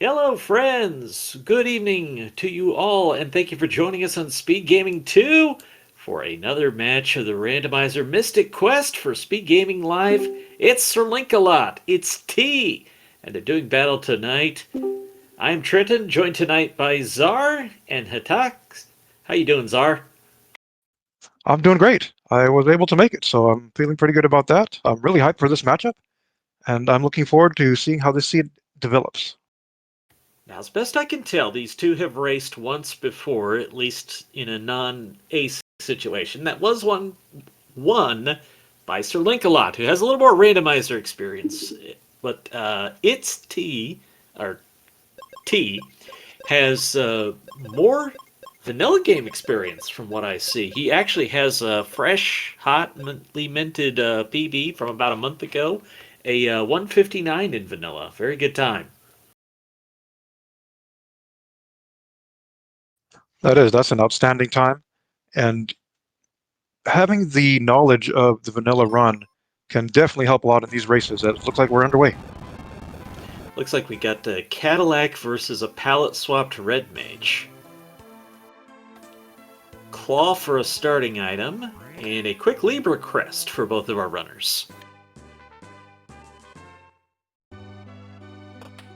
Hello, friends! Good evening to you all, and thank you for joining us on Speed Gaming 2 for another match of the Randomizer Mystic Quest for Speed Gaming Live. It's SirLinkalot, it's T, and they're doing battle tonight. I'm Trenton, joined tonight by Czar and Hatak. How you doing, Czar? I'm doing great. I was able to make it, so I'm feeling pretty good about that. I'm really hyped for this matchup, and I'm looking forward to seeing how this seed develops. Now, as best I can tell, these two have raced once before, at least in a non-ace situation. That was won by SirLinkalot, who has a little more randomizer experience. But ipsTee, or T, has more vanilla game experience from what I see. He actually has a fresh, hotly minted PB from about a month ago, a 159 in vanilla. Very good time. That's an outstanding time, and having the knowledge of the vanilla run can definitely help a lot in these races. It looks like we're underway. Looks like we got the Cadillac versus a palette swapped red mage. Claw for a starting item, and a quick Libra crest for both of our runners.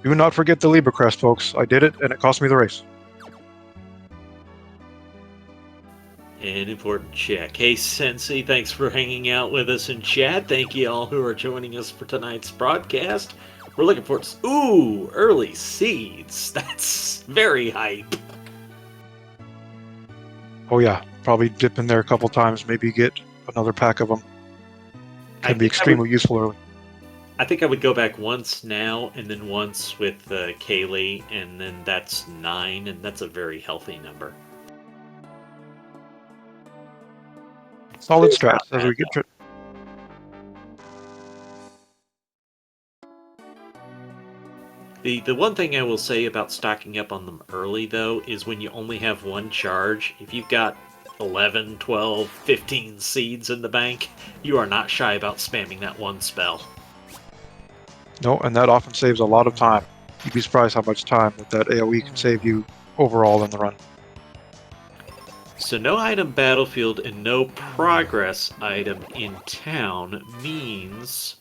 Do not forget the Libra crest, folks. I did it, and it cost me the race. An important check. Hey, Sensei, thanks for hanging out with us in chat. Thank you all who are joining us for tonight's broadcast. We're looking forward to... Ooh, early seeds. That's very hype. Oh yeah, probably dip in there a couple times, maybe get another pack of them. Can be extremely useful early. I think I would go back once now, and then once with Kaylee, and then that's 9, and that's a very healthy number. Solid strats as we get The one thing I will say about stocking up on them early, though, is when you only have one charge, if you've got 11, 12, 15 seeds in the bank, you are not shy about spamming that one spell. No, and that often saves a lot of time. You'd be surprised how much time that AoE can save you overall in the run. So no item battlefield and no progress item in town means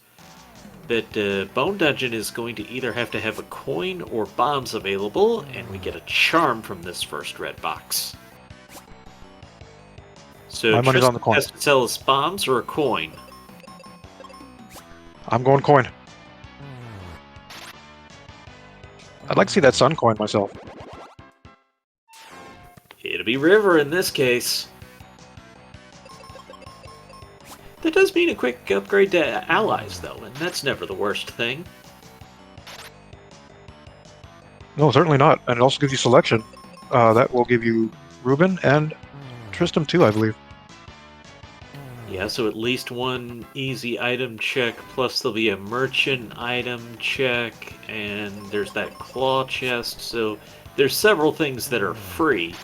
that Bone Dungeon is going to either have to have a coin or bombs available, and we get a charm from this first red box. So my money's on the coin. Has to sell us bombs or a coin? I'm going coin. I'd like to see that sun coin myself. It'll be River in this case. That does mean a quick upgrade to allies, though, and that's never the worst thing. No, certainly not. And it also gives you selection. That will give you Ruben and Tristram too, I believe. Yeah, so at least one easy item check, plus there'll be a merchant item check, and there's that claw chest, so there's several things that are free.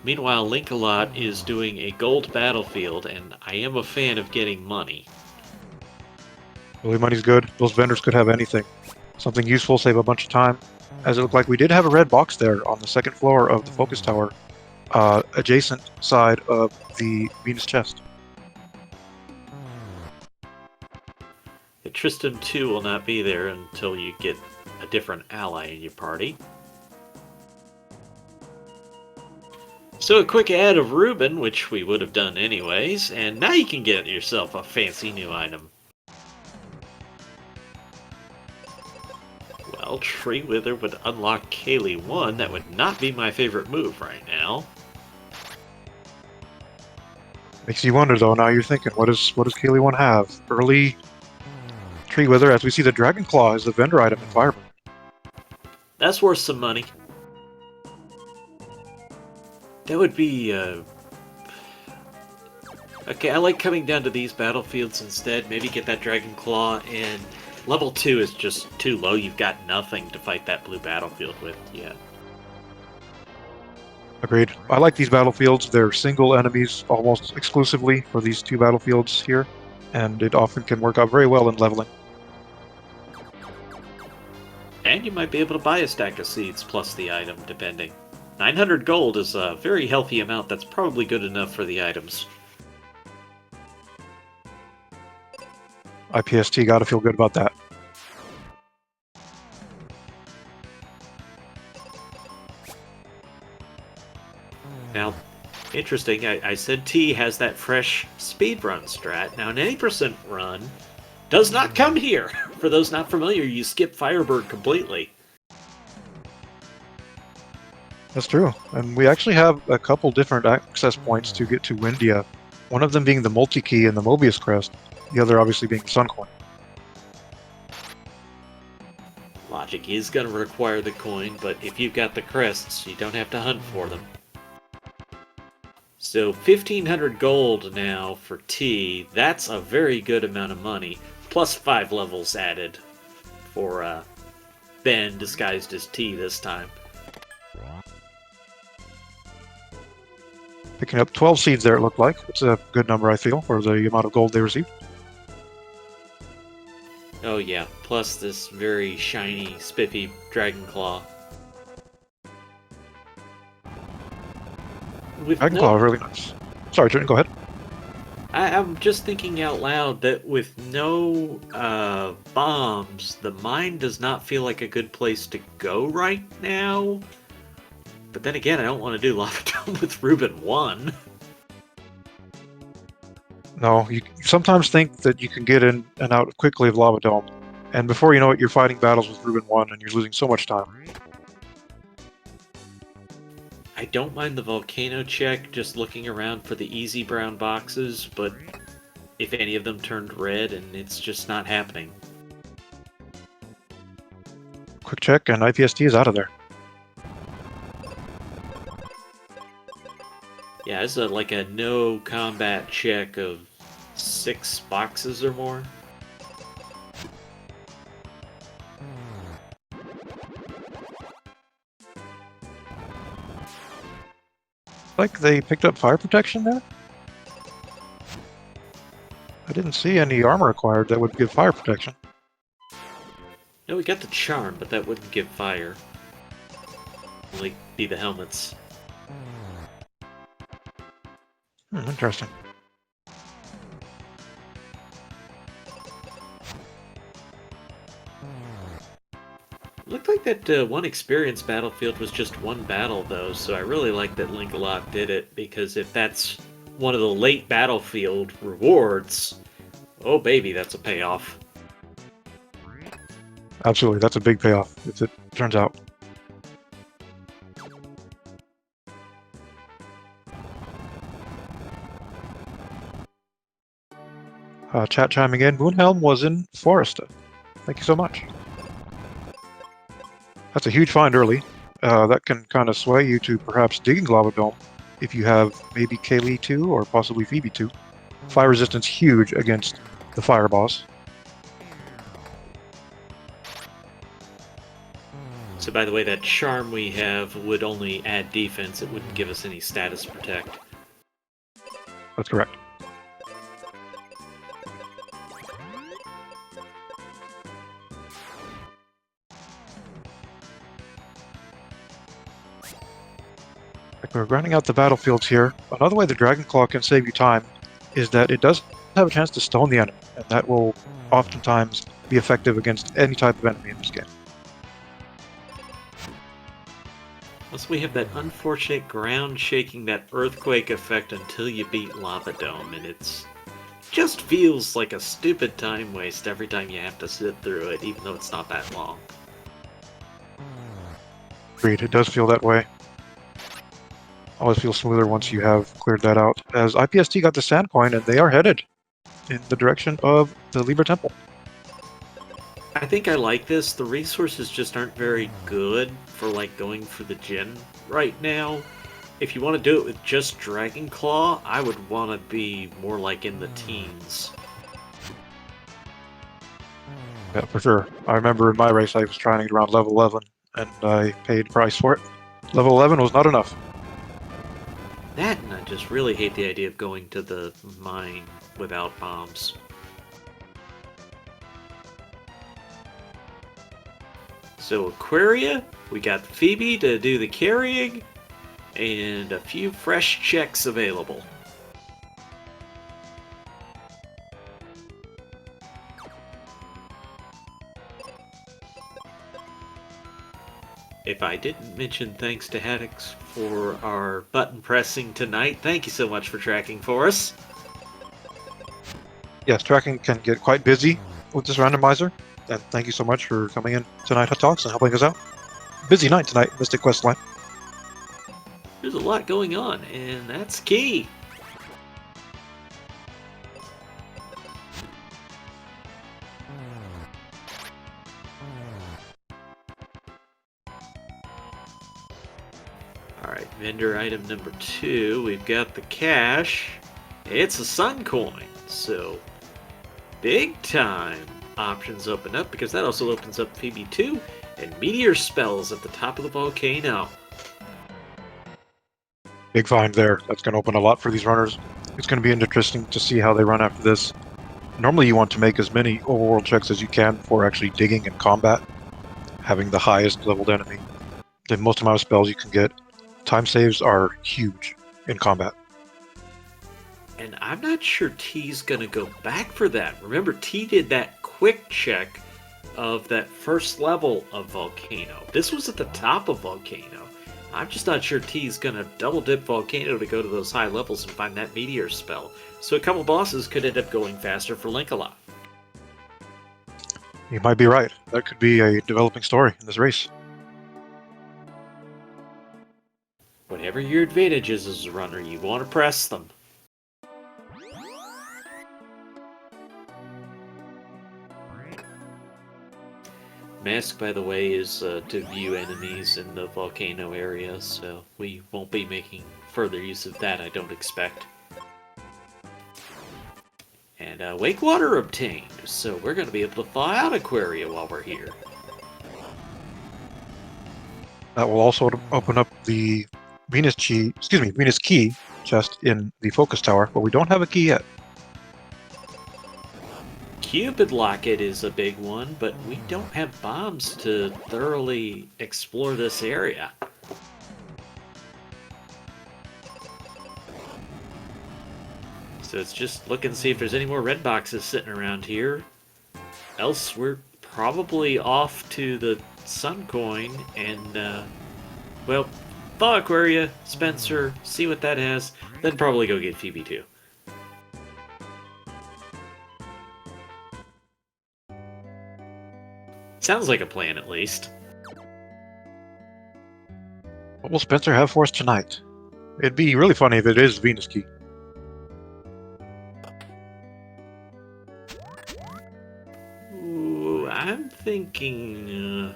Meanwhile, Linkalot is doing a gold battlefield, and I am a fan of getting money. Really, money's good. Those vendors could have anything. Something useful, save a bunch of time. As it looked like we did have a red box there on the second floor of the focus tower, adjacent side of the Venus chest. The Tristram 2 will not be there until you get a different ally in your party. So a quick ad of Ruben, which we would have done anyways, and now you can get yourself a fancy new item. Well, Tree Wither would unlock Kaylee 1. That would not be my favorite move right now. Makes you wonder though, now you're thinking, what does Kaylee 1 have? Early Tree Wither, as we see the Dragon Claw is the vendor item in Fireman. That's worth some money. That would be, okay, I like coming down to these battlefields instead. Maybe get that Dragon Claw, and level 2 is just too low. You've got nothing to fight that blue battlefield with yet. Agreed. I like these battlefields. They're single enemies almost exclusively for these two battlefields here. and it often can work out very well in leveling. And you might be able to buy a stack of seeds plus the item, depending. 900 gold is a very healthy amount that's probably good enough for the items. ipsTee gotta feel good about that. Now, interesting, I said T has that fresh speedrun strat. Now, an 80% run does not come here. For those not familiar, you skip Firebird completely. That's true. And we actually have a couple different access points to get to Windia. One of them being the multi-key and the Mobius crest, the other obviously being the Sun Coin. Logic is going to require the coin, but if you've got the crests, you don't have to hunt for them. So 1,500 gold now for T. That's a very good amount of money. Plus 5 levels added for Ben disguised as T this time. Picking up 12 seeds there, it looked like. It's a good number, I feel, for the amount of gold they received. Oh yeah, plus this very shiny, spiffy Dragon Claw. Dragon Claw, really nice. Sorry, Jordan, go ahead. I'm just thinking out loud that with no bombs, the mine does not feel like a good place to go right now. But then again, I don't want to do Lava Dome with Reuben 1. No, you sometimes think that you can get in and out quickly of Lava Dome, and before you know it, you're fighting battles with Reuben 1 and you're losing so much time. I don't mind the volcano check, just looking around for the easy brown boxes, but if any of them turned red, and it's just not happening. Quick check, and ipsTee is out of there. Yeah, it's like a no combat check of 6 boxes or more. Like they picked up fire protection there? I didn't see any armor acquired that would give fire protection. No, we got the charm, but that wouldn't give fire. Only be the helmets. Interesting. Looked like that one experience battlefield was just one battle, though, so I really like that Linkalot did it, because if that's one of the late battlefield rewards, oh baby, that's a payoff. Absolutely, that's a big payoff, if it turns out. Chat chiming in, Moonhelm was in Foresta. Thank you so much. That's a huge find early. That can kind of sway you to perhaps digging Lava Dome if you have maybe Kaylee 2 or possibly Phoebe 2. Fire resistance huge against the fire boss. So by the way, that charm we have would only add defense, it wouldn't give us any status protect. That's correct. We're grinding out the battlefields here. Another way the Dragon Claw can save you time is that it does have a chance to stone the enemy, and that will oftentimes be effective against any type of enemy in this game. Plus we have that unfortunate ground shaking, that earthquake effect until you beat Lava Dome, and it's just feels like a stupid time waste every time you have to sit through it, even though it's not that long. Agreed, it does feel that way. Always feels smoother once you have cleared that out. As ipsTee got the sand coin, and they are headed in the direction of the Libra Temple. I think I like this. The resources just aren't very good for like going for the Djinn right now. If you want to do it with just Dragon Claw, I would want to be more like in the teens. Yeah, for sure. I remember in my race I was trying to get around level 11, and I paid the price for it. Level 11 was not enough. That, and I just really hate the idea of going to the mine without bombs. So Aquaria, we got Phoebe to do the carrying, and a few fresh checks available. If I didn't mention thanks to Haddix for our button pressing tonight, thank you so much for tracking for us. Yes, tracking can get quite busy with this randomizer, and thank you so much for coming in tonight, Hot Talks, and helping us out. Busy night tonight, Mystic Quest Line. There's a lot going on, and that's key. Alright, vendor item number 2, we've got the cash. It's a sun coin, so big time options open up, because that also opens up Phoebe 2 and meteor spells at the top of the volcano. Big find there. That's going to open a lot for these runners. It's going to be interesting to see how they run after this. Normally you want to make as many overworld checks as you can before actually digging in combat, having the highest leveled enemy, the most amount of spells you can get. Time saves are huge in combat. And I'm not sure T's gonna go back for that. Remember, T did that quick check of that first level of Volcano. This was at the top of Volcano. I'm just not sure T's gonna double dip Volcano to go to those high levels and find that meteor spell. So a couple bosses could end up going faster for Linkalot. You might be right. That could be a developing story in this race. Whatever your advantage is as a runner, you want to press them. Mask, by the way, is to view enemies in the volcano area, so we won't be making further use of that, I don't expect. And Wake Water obtained, so we're going to be able to thaw out Aquaria while we're here. That will also open up the Venus Key chest in the Focus Tower, but we don't have a key yet. Cupid Locket is a big one, but we don't have bombs to thoroughly explore this area. So it's just look and see if there's any more red boxes sitting around here. Else we're probably off to the Sun Coin and, well, thaw Aquaria, Spencer, see what that has, then probably go get Phoebe too. Sounds like a plan, at least. What will Spencer have for us tonight? It'd be really funny if it is Venus Key. Ooh, I'm thinking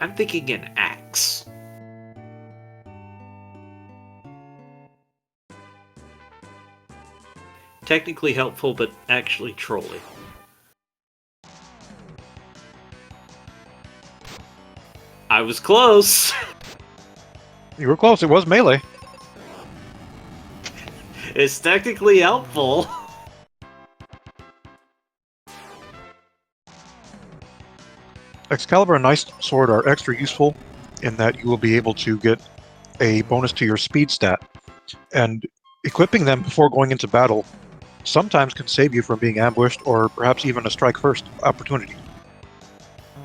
an axe. Technically helpful, but actually trolly. I was close. You were close, it was melee. It's technically helpful. Excalibur and Nice Sword are extra useful in that you will be able to get a bonus to your speed stat, and equipping them before going into battle sometimes can save you from being ambushed or perhaps even a strike first opportunity.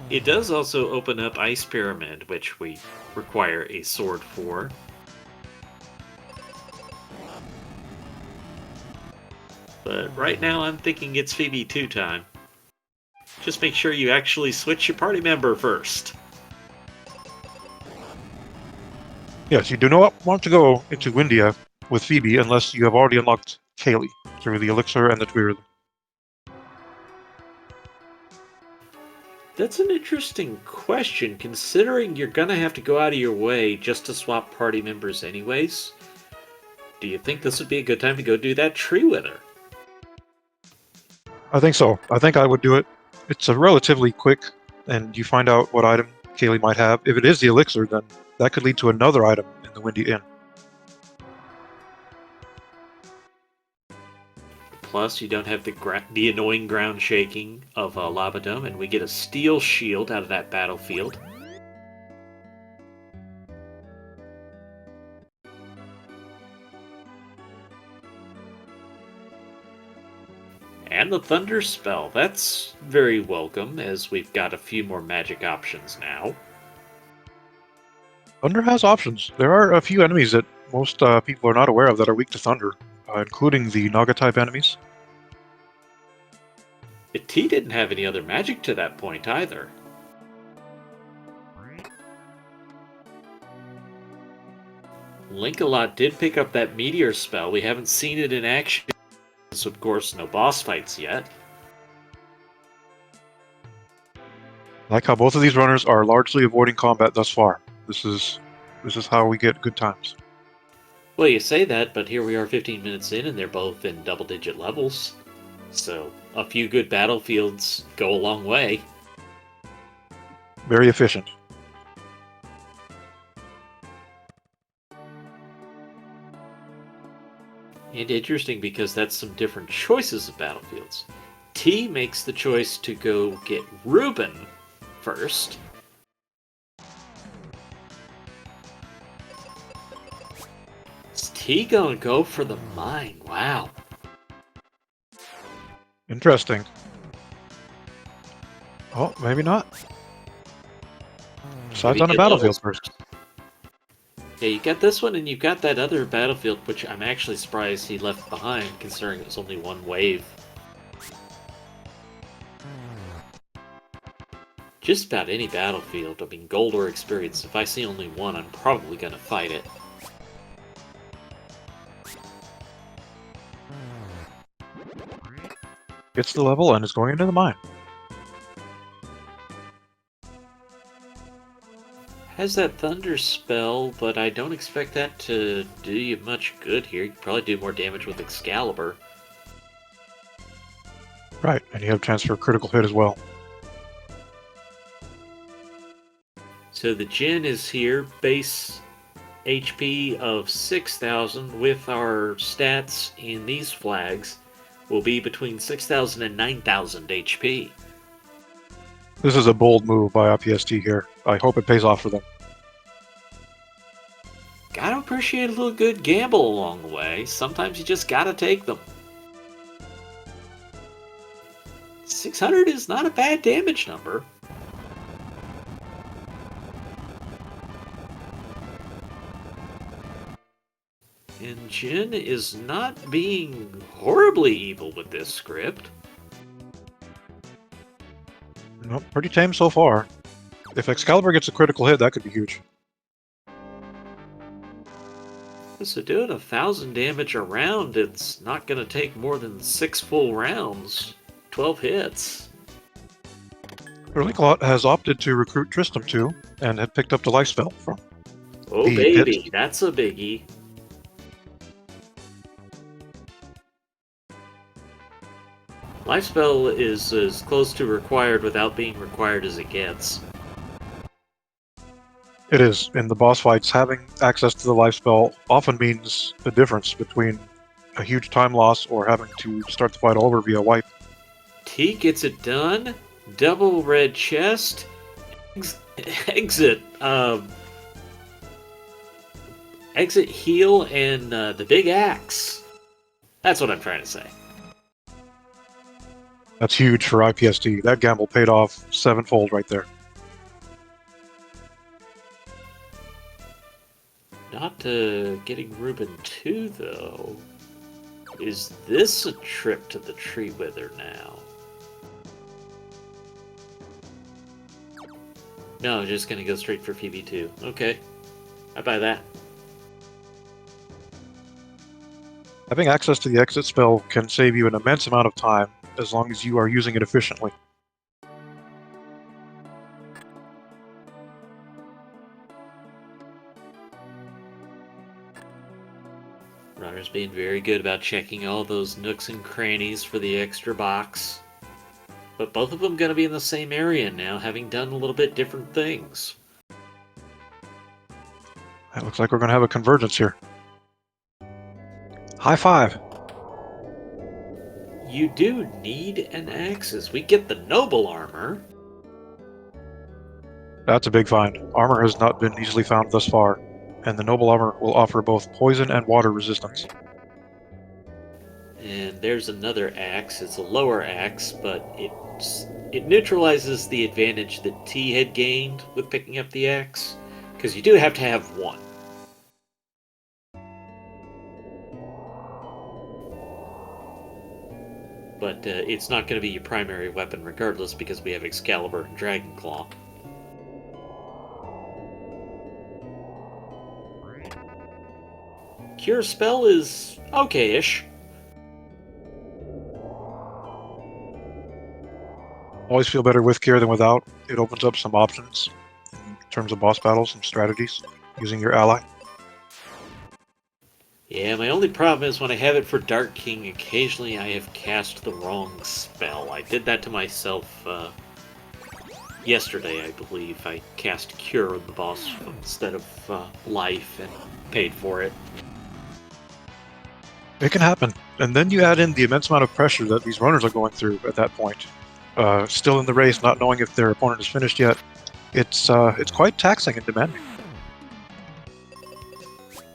It does also open up Ice Pyramid, which we require a sword for. But right now I'm thinking it's Phoebe 2 time. Just make sure you actually switch your party member first. Yes, you do not want to go into Windia with Phoebe unless you have already unlocked Kaylee through the Elixir and the Tweer. That's an interesting question, considering you're gonna have to go out of your way just to swap party members anyways. Do you think this would be a good time to go do that tree wither? I think so. I think I would do it. It's a relatively quick, and you find out what item Kaylee might have. If it is the Elixir, then that could lead to another item in the Windy Inn. plus you don't have the annoying ground shaking of Lava Dome, and we get a steel shield out of that battlefield. And the Thunder Spell. That's very welcome, as we've got a few more magic options now. Thunder has options. There are a few enemies that most people are not aware of that are weak to Thunder, including the Naga-type enemies. T didn't have any other magic to that point either. Linkalot did pick up that Meteor spell. We haven't seen it in action. So of course, no boss fights yet. I like how both of these runners are largely avoiding combat thus far. This is how we get good times. Well, you say that, but here we are 15 minutes in, and they're both in double-digit levels. So a few good battlefields go a long way. Very efficient. And interesting because that's some different choices of battlefields. T makes the choice to go get Ruben first. Is T gonna go for the mine? Wow. Interesting. Oh, maybe not. Decides on a battlefield first. Yeah, you got this one, and you got that other battlefield, which I'm actually surprised he left behind, considering it was only one wave. Just about any battlefield, I mean, gold or experience, if I see only one, I'm probably going to fight it. Gets the level and is going into the mine. Has that Thunder spell, but I don't expect that to do you much good here. You could probably do more damage with Excalibur. Right, and you have a chance for a critical hit as well. So the Jin is here, base HP of 6,000 with our stats in these flags will be between 6,000 and 9,000 HP. This is a bold move by ipsTee here. I hope it pays off for them. Gotta appreciate a little good gamble along the way. Sometimes you just gotta take them. 600 is not a bad damage number. And Jin is not being horribly evil with this script. Nope, pretty tame so far. If Excalibur gets a critical hit, that could be huge. So doing 1,000 damage a round, it's not going to take more than 6 full rounds. 12 hits. SirLinkalot has opted to recruit Tristram too, and had picked up the life spell from. Oh baby, that's a biggie. Life spell is as close to required without being required as it gets. It is. In the boss fights, having access to the life spell often means the difference between a huge time loss or having to start the fight all over via wipe. T gets it done. Double red chest. Exit. Exit heal and the big axe. That's what I'm trying to say. That's huge for ipsTee. That gamble paid off sevenfold right there. Not getting Ruben 2, though. Is this a trip to the Tree Wither now? No, just gonna go straight for PB2. Okay. I buy that. Having access to the exit spell can save you an immense amount of time, as long as you are using it efficiently. Runner's being very good about checking all those nooks and crannies for the extra box. But both of them going to be in the same area now, having done a little bit different things. It looks like we're going to have a convergence here. High five! you do need an axe as we get the noble armor. That's a big find. Armor has not been easily found thus far, and the noble armor will offer both poison and water resistance. And there's another axe. It's a lower axe, but it neutralizes the advantage that T had gained with picking up the axe, because you do have to have one. But it's not going to be your primary weapon regardless, because we have Excalibur and Dragonclaw. Cure spell is okay-ish. Always feel better with Cure than without. It opens up some options in terms of boss battles, some strategies, using your ally. Yeah, my only problem is when I have it for Dark King, occasionally I have cast the wrong spell. I did that to myself yesterday, I believe. I cast Cure on the boss instead of Life and paid for it. It can happen. And then you add in the immense amount of pressure that these runners are going through at that point. Still in the race, not knowing if their opponent is finished yet. It's quite taxing and demanding.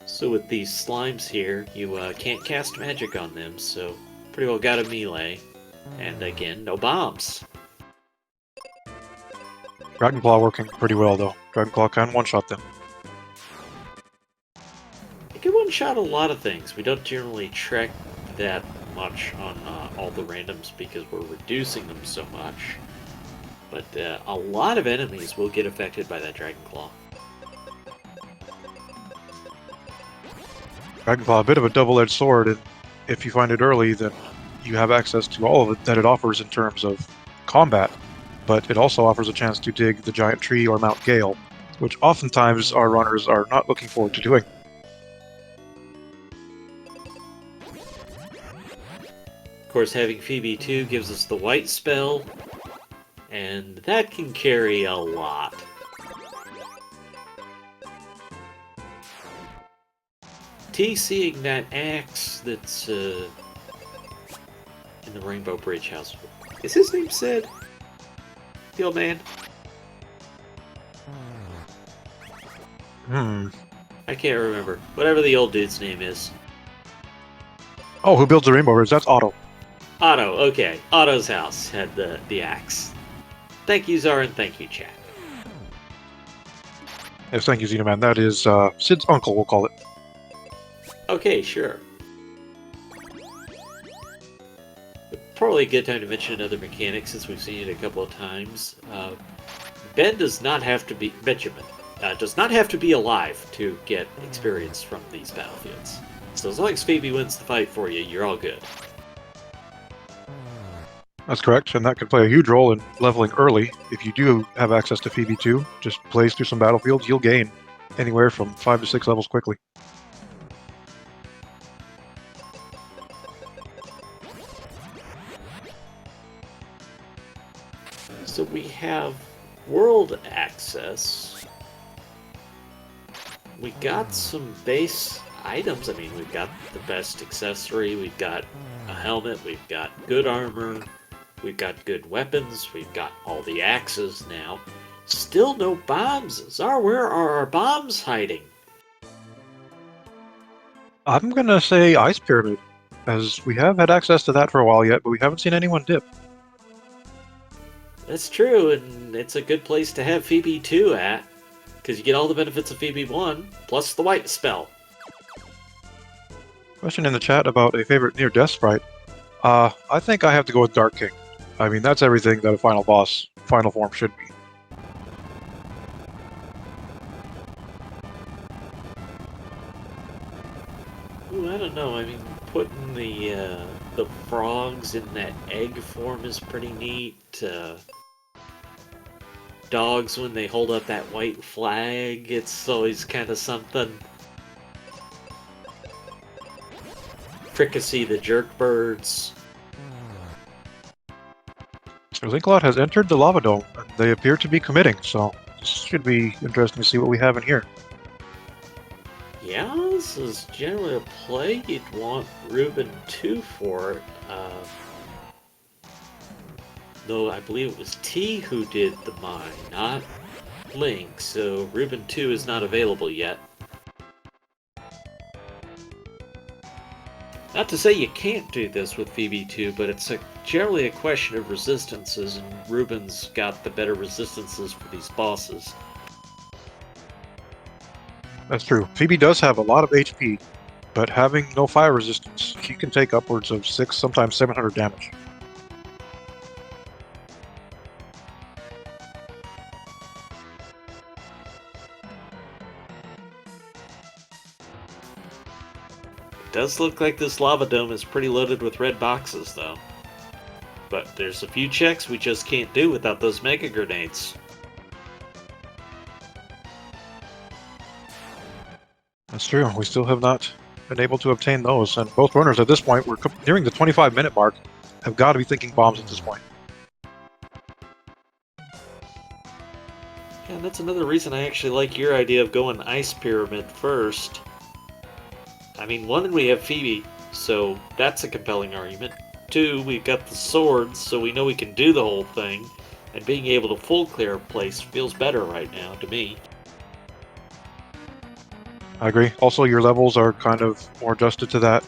So with these slimes here, you can't cast magic on them, so pretty well got a melee. And again, no bombs. Dragonclaw working pretty well, though. Dragonclaw can one-shot them. It can one-shot a lot of things. We don't generally track that much on all the randoms because we're reducing them so much. But a lot of enemies will get affected by that Dragonclaw. Dragonclaw, a bit of a double-edged sword, and if you find it early, then you have access to all of it that it offers in terms of combat, but it also offers a chance to dig the giant tree or Mount Gale, which oftentimes our runners are not looking forward to doing. Of course, having Phoebe 2 gives us the white spell, and that can carry a lot. T seeing that axe that's in the Rainbow Bridge house. Is his name Sid? The old man? I can't remember. Whatever the old dude's name is. Oh, who builds the Rainbow Bridge? That's Otto. Otto, okay. Otto's house had the axe. Thank you, Czar, and thank you, chat. Yes, thank you, Xenoman. That is Sid's uncle, we'll call it. Okay, sure. Probably a good time to mention another mechanic since we've seen it a couple of times. Ben does not have to be Benjamin does not have to be alive to get experience from these battlefields. So as long as Phoebe wins the fight for you, you're all good. That's correct, and that can play a huge role in leveling early. If you do have access to Phoebe 2, just plays through some battlefields, you'll gain anywhere from 5 to 6 levels quickly. So we have world access. We got some base items. I mean, we've got the best accessory, we've got a helmet, we've got good armor, we've got good weapons, we've got all the axes now. Still no bombs. Czar, where are our bombs hiding? I'm gonna say Ice Pyramid, as we have had access to that for a while yet, but we haven't seen anyone dip. That's true, and it's a good place to have Phoebe 2 at, because you get all the benefits of Phoebe 1, plus the white spell. Question in the chat about a favorite near-death sprite. I think I have to go with Dark King. I mean, that's everything that a final boss, final form should be. Ooh, I don't know, I mean, putting the frogs in that egg form is pretty neat. Dogs, when they hold up that white flag, it's always kind of something. Fricassee the jerkbirds. SirLinkalot has entered the lava dome, and they appear to be committing, so this should be interesting to see what we have in here. Yeah, this is generally a play you'd want Ruben 2 for. Though I believe it was T who did the mine, not Link, so Ruben 2 is not available yet. Not to say you can't do this with VB2, but it's generally a question of resistances, and Ruben's got the better resistances for these bosses. That's true. Phoebe does have a lot of HP, but having no fire resistance, she can take upwards of 6, sometimes 700 damage. It does look like this lava dome is pretty loaded with red boxes, though. But there's a few checks we just can't do without those mega grenades. That's true. We still have not been able to obtain those, and both runners at this point, we're nearing the 25-minute mark, have got to be thinking bombs at this point. Yeah, and that's another reason I actually like your idea of going Ice Pyramid first. I mean, one, we have Phoebe, so that's a compelling argument. Two, we've got the swords, so we know we can do the whole thing, and being able to full clear a place feels better right now, to me. I agree. Also, your levels are kind of more adjusted to that,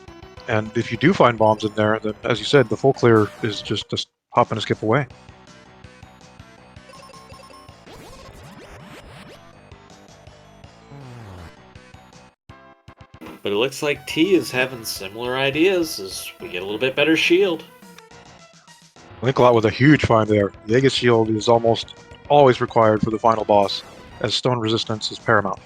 and if you do find bombs in there, then, as you said, the full clear is just a hop and a skip away. But it looks like T is having similar ideas as we get a little bit better shield. Linkalot with a huge find there. The Aegis shield is almost always required for the final boss, as stone resistance is paramount.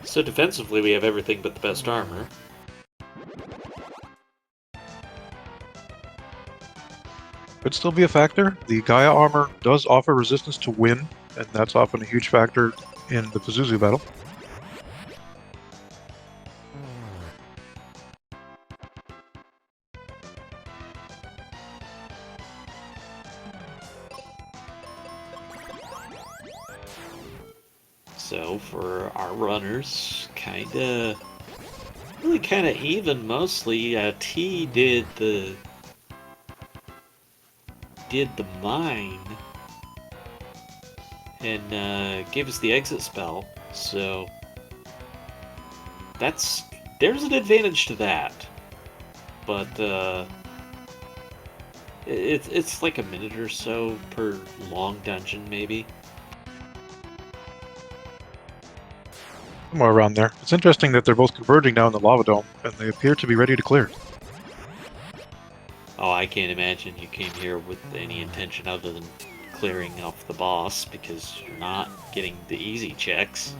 So defensively we have everything but the best armor. Could still be a factor. The Gaia armor does offer resistance to wind, and that's often a huge factor in the Pazuzu battle. So for our runners, really kinda even mostly. T did the mine and gave us the exit spell, so there's an advantage to that. But it's like a minute or so per long dungeon, maybe. Somewhere around there. It's interesting that they're both converging now in the lava dome, and they appear to be ready to clear. Oh, I can't imagine you came here with any intention other than clearing off the boss, because you're not getting the easy checks.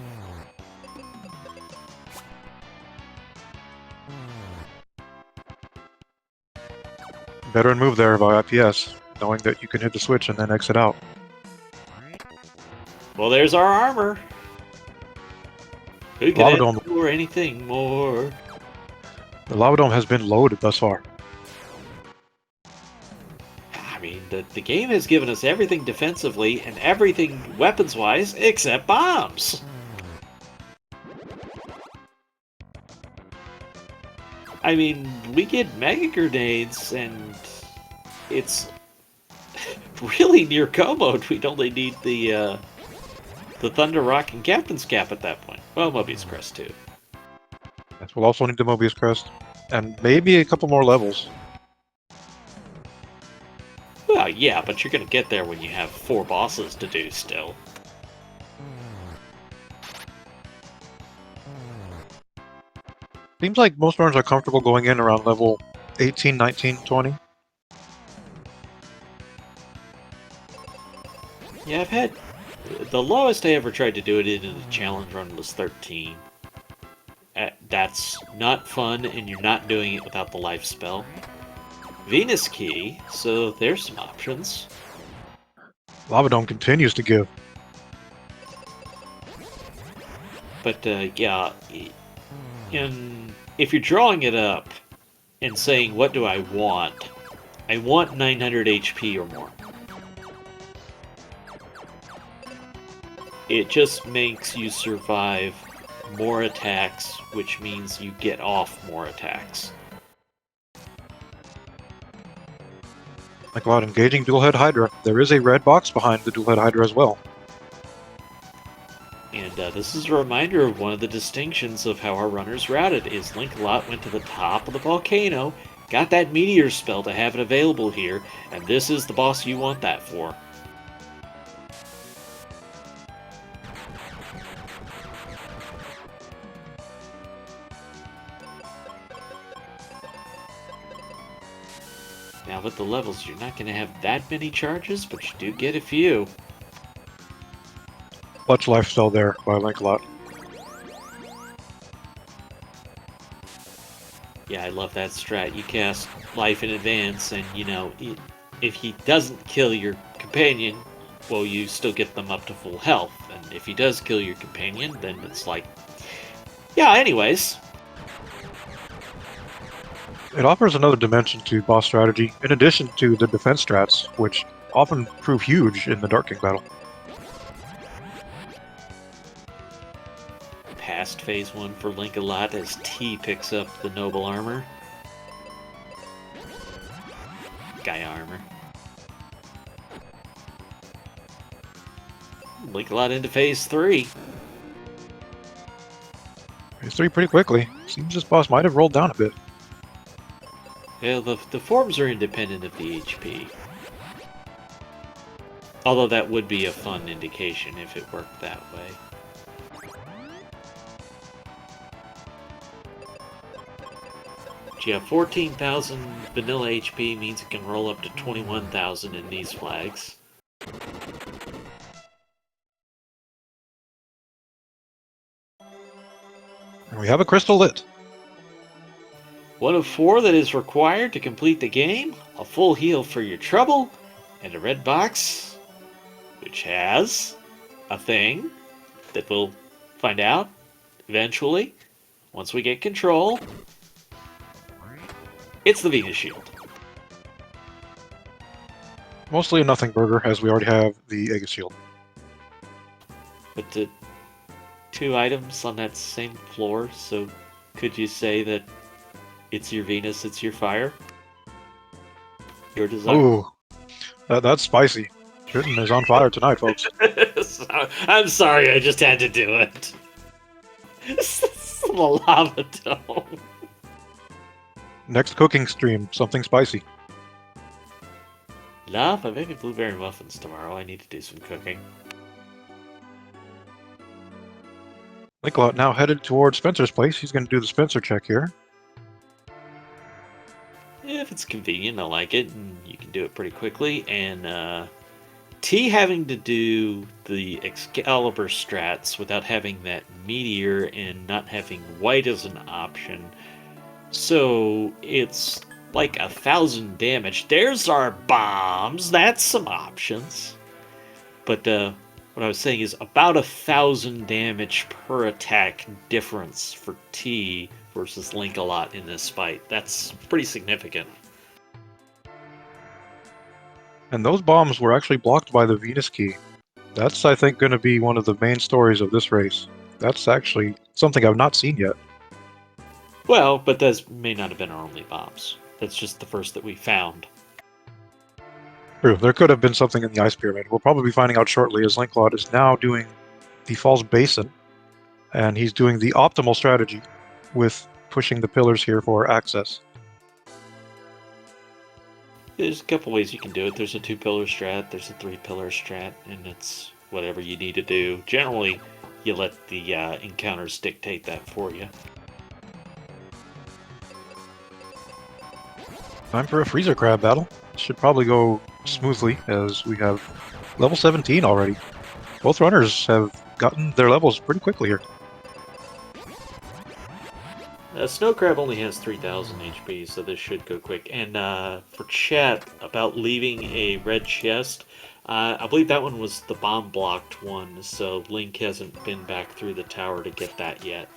Veteran move there by IPS, knowing that you can hit the switch and then exit out. Well, there's our armor. Who Lava can dome. or anything more? The lava dome has been loaded thus far. I mean, the game has given us everything defensively and everything weapons-wise except bombs. I mean, we get mega grenades and it's really near go mode. We'd only need the Thunder Rock and Captain's Cap at that point. Well, Mobius Crest too. Yes, we'll also need the Mobius Crest, and maybe a couple more levels. Well, yeah, but you're gonna get there when you have 4 bosses to do still. Seems like most runners are comfortable going in around level 18, 19, 20. Yeah, I've had... The lowest I ever tried to do it in a challenge run was 13. That's not fun, and you're not doing it without the life spell. Venus Key, so there's some options. Lava Dome continues to give. But, yeah... And if you're drawing it up and saying, what do I want 900 HP or more. It just makes you survive more attacks, which means you get off more attacks. Linkalot engaging Dual Head Hydra. There is a red box behind the Dual Head Hydra as well. And this is a reminder of one of the distinctions of how our runners routed is Linkalot went to the top of the volcano, got that meteor spell to have it available here, and this is the boss you want that for. Now with the levels, you're not going to have that many charges, but you do get a few. Clutch lifesteal there by Linkalot. Yeah, I love that strat. You cast life in advance, and you know, if he doesn't kill your companion, well, you still get them up to full health. And if he does kill your companion, then it's like, yeah, anyways. It offers another dimension to boss strategy, in addition to the defense strats, which often prove huge in the Dark King battle. Past phase 1 for Linkalot as T picks up the noble armor. Gaia armor. Linkalot into phase 3. Phase 3 pretty quickly. Seems this boss might have rolled down a bit. Yeah, the forms are independent of the HP. Although that would be a fun indication if it worked that way. Yeah, 14,000 vanilla HP means it can roll up to 21,000 in these flags. And we have a crystal lit. 1 of 4 that is required to complete the game, a full heal for your trouble, and a red box, which has a thing that we'll find out eventually, once we get control. It's the Venus Shield. Mostly a nothing burger, as we already have the Aegis Shield. But the 2 items on that same floor, so could you say that it's your Venus, it's your fire? Your desire? Ooh, that's spicy. Shitten is on fire tonight, folks. I'm sorry, I just had to do it. The lava dome. Next cooking stream, something spicy. Love, I'm making blueberry muffins tomorrow. I need to do some cooking. Linkalot now headed towards Spencer's place. He's going to do the Spencer check here. If it's convenient, I like it, and you can do it pretty quickly. And T having to do the Excalibur strats without having that meteor and not having white as an option. So it's like 1,000 damage. There's our bombs. That's some options. But what I was saying is about 1,000 damage per attack difference for T versus Linkalot in this fight. That's pretty significant. And those bombs were actually blocked by the Venus Key. That's, I think, going to be one of the main stories of this race. That's actually something I've not seen yet. Well, but those may not have been our only bombs. That's just the first that we found. True, there could have been something in the Ice Pyramid. We'll probably be finding out shortly, as Linkalot is now doing the False Basin, and he's doing the optimal strategy with pushing the pillars here for access. There's a couple ways you can do it. There's a 2-pillar strat, there's a 3-pillar strat, and it's whatever you need to do. Generally, you let the encounters dictate that for you. Time for a Freezer Crab battle. Should probably go smoothly, as we have level 17 already. Both runners have gotten their levels pretty quickly here. Snow Crab only has 3,000 HP, so this should go quick. And for chat, about leaving a red chest, I believe that one was the bomb-blocked one, so Link hasn't been back through the tower to get that yet.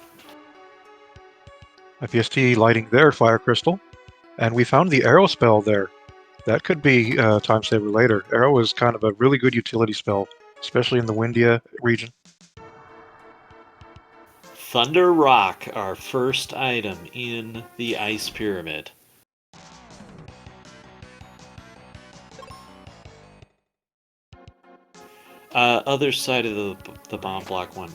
FFMQ lighting their Fire Crystal. And we found the Arrow spell there. That could be a time saver later. Arrow is kind of a really good utility spell, especially in the Windia region. Thunder Rock, our first item in the Ice Pyramid. Other side of the bomb block one.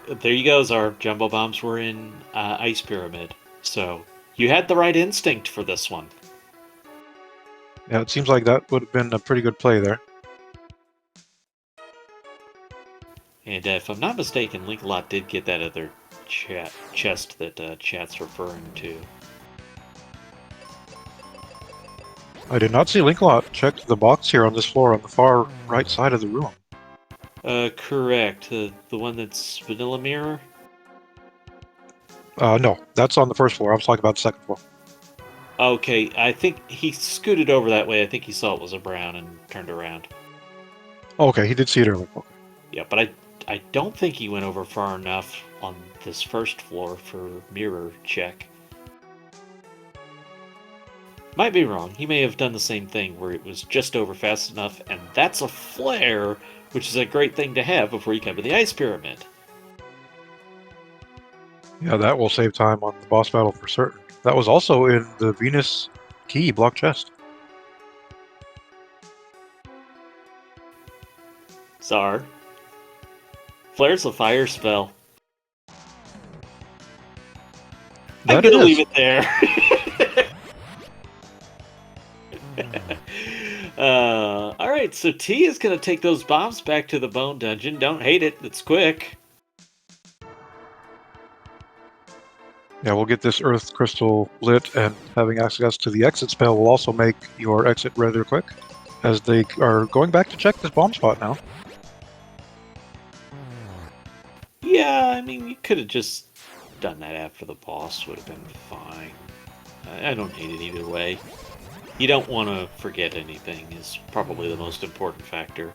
There you go, Zar. Jumbo bombs were in Ice Pyramid. So you had the right instinct for this one. Yeah, it seems like that would have been a pretty good play there. And if I'm not mistaken, Linkalot did get that other chest that chat's referring to. I did not see Linkalot check the box here on this floor on the far right side of the room. Correct. The one that's Vanilla Mirror? No, that's on the first floor. I was talking about the second floor. Okay, I think he scooted over that way. I think he saw it was a brown and turned around. Okay, he did see it earlier. Okay. Yeah, but I don't think he went over far enough on this first floor for mirror check. Might be wrong. He may have done the same thing where it was just over fast enough, and that's a flare, which is a great thing to have before you come to the Ice Pyramid. Yeah, that will save time on the boss battle for certain. That was also in the Venus key block chest. Zar. Flare's a fire spell. I'm gonna leave it there. Alright, so T is gonna take those bombs back to the Bone Dungeon. Don't hate it, it's quick. Yeah, we'll get this Earth Crystal lit, and having access to the exit spell will also make your exit rather quick, as they are going back to check this bomb spot now. Yeah, I mean, you could have just done that after the boss, would have been fine. I don't hate it either way. You don't want to forget anything is probably the most important factor.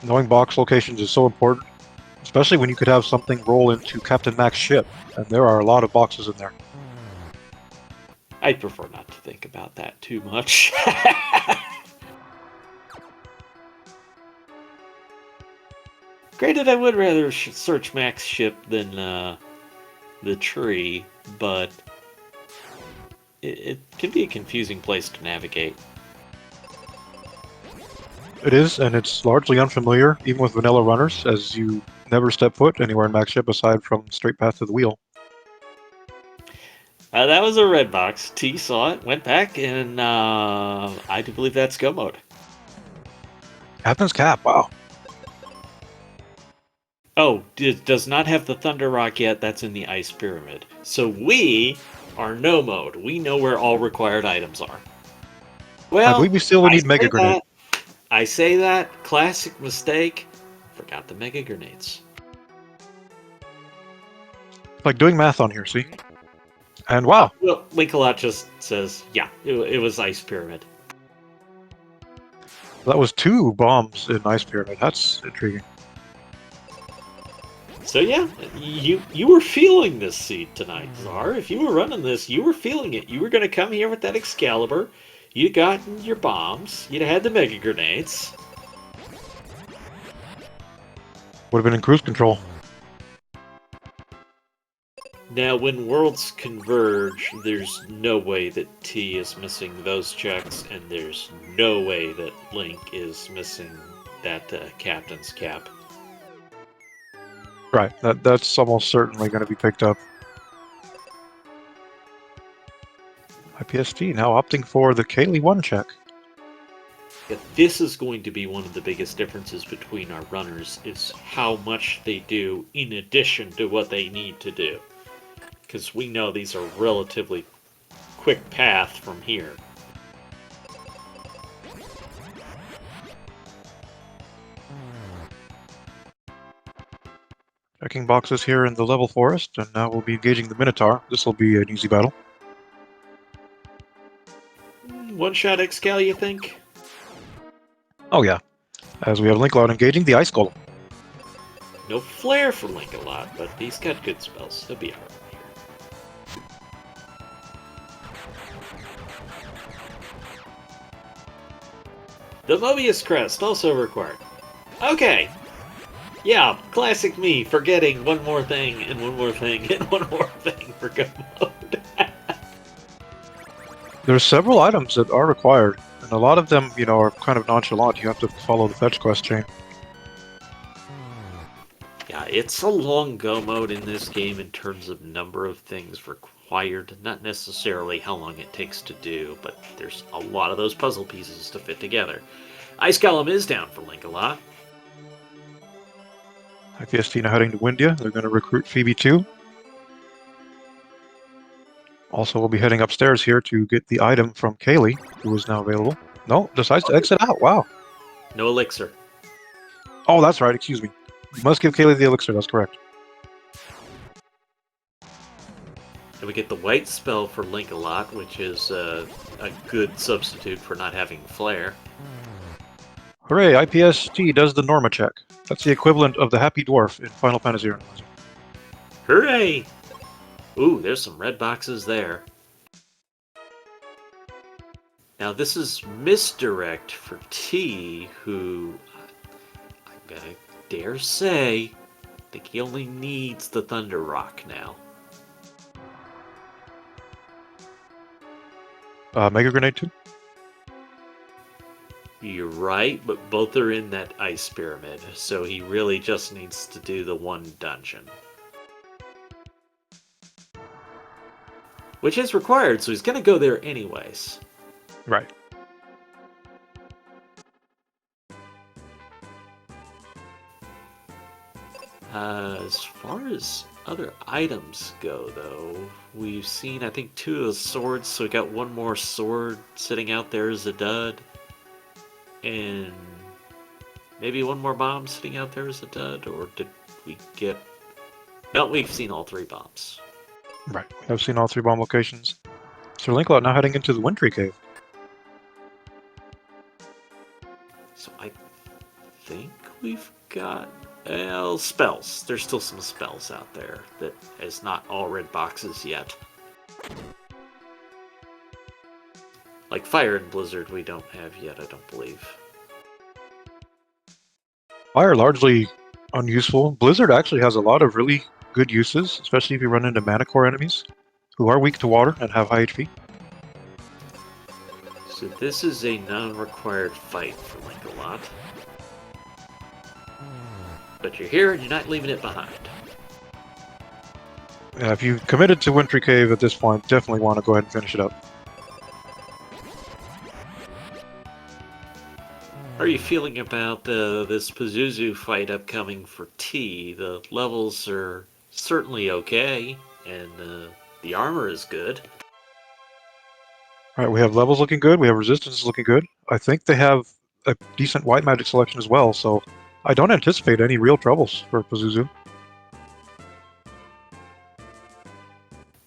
Knowing box locations is so important, especially when you could have something roll into Captain Mac's ship, and there are a lot of boxes in there. I prefer not to think about that too much. Granted, I would rather search Mac's ship than the tree, but it can be a confusing place to navigate. It is, and it's largely unfamiliar, even with vanilla runners, as you never step foot anywhere in Mac's ship aside from straight path to the wheel. That was a red box. T saw it, went back, and I do believe that's go mode. Captain's Cap, wow. Oh, it does not have the Thunder Rock yet. That's in the Ice Pyramid. So we are no mode. We know where all required items are. Well, I believe we still need Mega Grenade. I say that. Classic mistake. Forgot the Mega Grenades. Like doing math on here, see? And wow. Well, Linkalot just says, yeah, it was Ice Pyramid. That was 2 bombs in Ice Pyramid. That's intriguing. So yeah, you were feeling this seed tonight, Zar. If you were running this, you were feeling it. You were going to come here with that Excalibur. You'd gotten your bombs. You'd had the Mega Grenades. Would have been in cruise control. Now, when worlds converge, there's no way that T is missing those checks, and there's no way that Link is missing that Captain's Cap. Right, that's almost certainly going to be picked up. ipsTee now opting for the Kaylee 1 check. This is going to be one of the biggest differences between our runners, is how much they do in addition to what they need to do. Because we know these are relatively quick path from here. Checking boxes here in the level forest, and now we'll be engaging the Minotaur. This will be an easy battle. One-shot Excal, you think? Oh yeah, as we have Linkalot engaging the Ice Golem. No flare for Linkalot, but he's got good spells. He'll be alright here. The Mobius Crest, also required. Okay. Yeah, classic me, forgetting one more thing, and one more thing, and one more thing for go mode. There's several items that are required, and a lot of them, you know, are kind of nonchalant. You have to follow the fetch quest chain. Yeah, it's a long go mode in this game in terms of number of things required, not necessarily how long it takes to do, but there's a lot of those puzzle pieces to fit together. Ice Golem is down for Linkalot. ipsTee now heading to Windia. They're going to recruit Phoebe too. Also, we'll be heading upstairs here to get the item from Kaylee, who is now available. No, decides to exit out. Wow. No elixir. Oh, that's right. Excuse me. You must give Kaylee the elixir. That's correct. And we get the white spell for Linkalot, which is a good substitute for not having flare. Hooray! ipsTee does the Norma check. That's the equivalent of the Happy Dwarf in Final Fantasy Randomizer. Hooray! Ooh, there's some red boxes there. Now this is misdirect for T, who I'm gonna dare say, I think he only needs the Thunder Rock now. Mega Grenade too? You're right, but both are in that ice pyramid, so he really just needs to do the one dungeon. Which is required, so he's gonna go there anyways. Right. As far as other items go, though, we've seen, I think, 2 of the swords, so we got one more sword sitting out there as a dud. And maybe one more bomb sitting out there as a dud, or did we get... No, we've seen all 3 bombs. Right. We have seen all 3 bomb locations. SirLinkalot now heading into the Wintry Cave. So I think we've got... Well, spells. There's still some spells out there that is not all red boxes yet. Like Fire and Blizzard we don't have yet, I don't believe. Fire largely unuseful. Blizzard actually has a lot of really good uses, especially if you run into mana core enemies who are weak to water and have high HP. So this is a non-required fight for Linkalot. But you're here and you're not leaving it behind. Yeah, if you've committed to Wintry Cave at this point, definitely want to go ahead and finish it up. How are you feeling about this Pazuzu fight upcoming for T? The levels are certainly okay, and the armor is good. Alright, we have levels looking good, we have resistance looking good. I think they have a decent white magic selection as well, so I don't anticipate any real troubles for Pazuzu.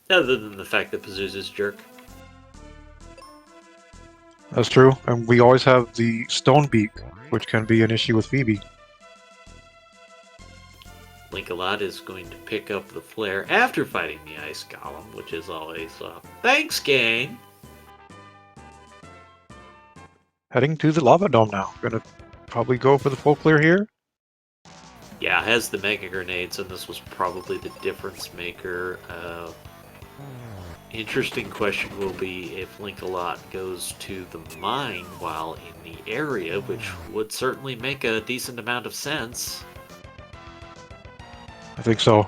Other than the fact that Pazuzu's jerk. That's true, and we always have the Stone Beak, which can be an issue with Phoebe. Linkalot is going to pick up the flare after fighting the Ice Golem, which is always thanks, gang! Heading to the Lava Dome now. Gonna probably go for the full clear here. Yeah, it has the Mega Grenades, and this was probably the difference maker. Interesting question will be if Linkalot goes to the mine while in the area, which would certainly make a decent amount of sense. I think so.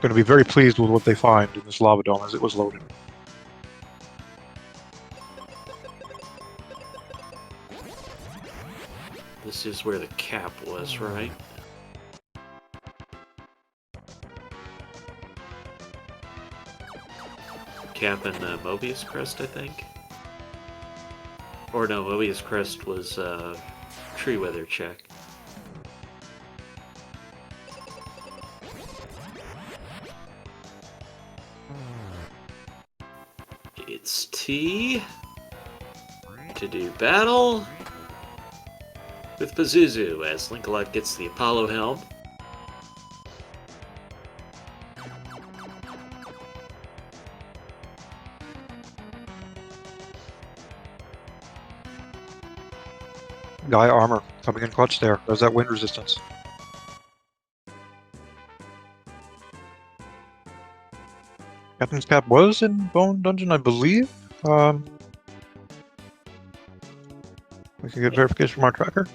Gonna be very pleased with what they find in this Lava Dome as it was loaded. This is where the cap was, right? Cap and Mobius Crest, I think. Or no, Mobius Crest was Tree Weather check. It's T to do battle with Pazuzu as Linkalot gets the Apollo helm. Gaia armor coming in clutch there. There's that wind resistance. Captain's Cap was in Bone Dungeon, I believe. We can get verification from our tracker.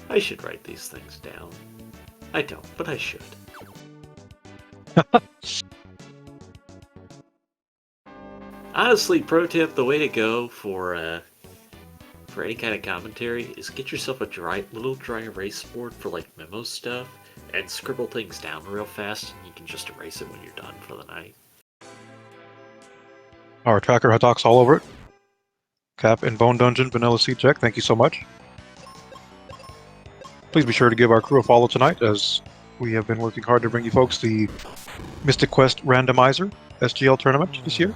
I should write these things down. I don't, but I should. Honestly, pro tip, the way to go for any kind of commentary is get yourself a little dry erase board for like memo stuff and scribble things down real fast, and you can just erase it when you're done for the night. Our tracker had docs all over it. Cap in Bone Dungeon, Vanilla Seed Check, thank you so much. Please be sure to give our crew a follow tonight, as we have been working hard to bring you folks the Mystic Quest Randomizer SGL tournament this year.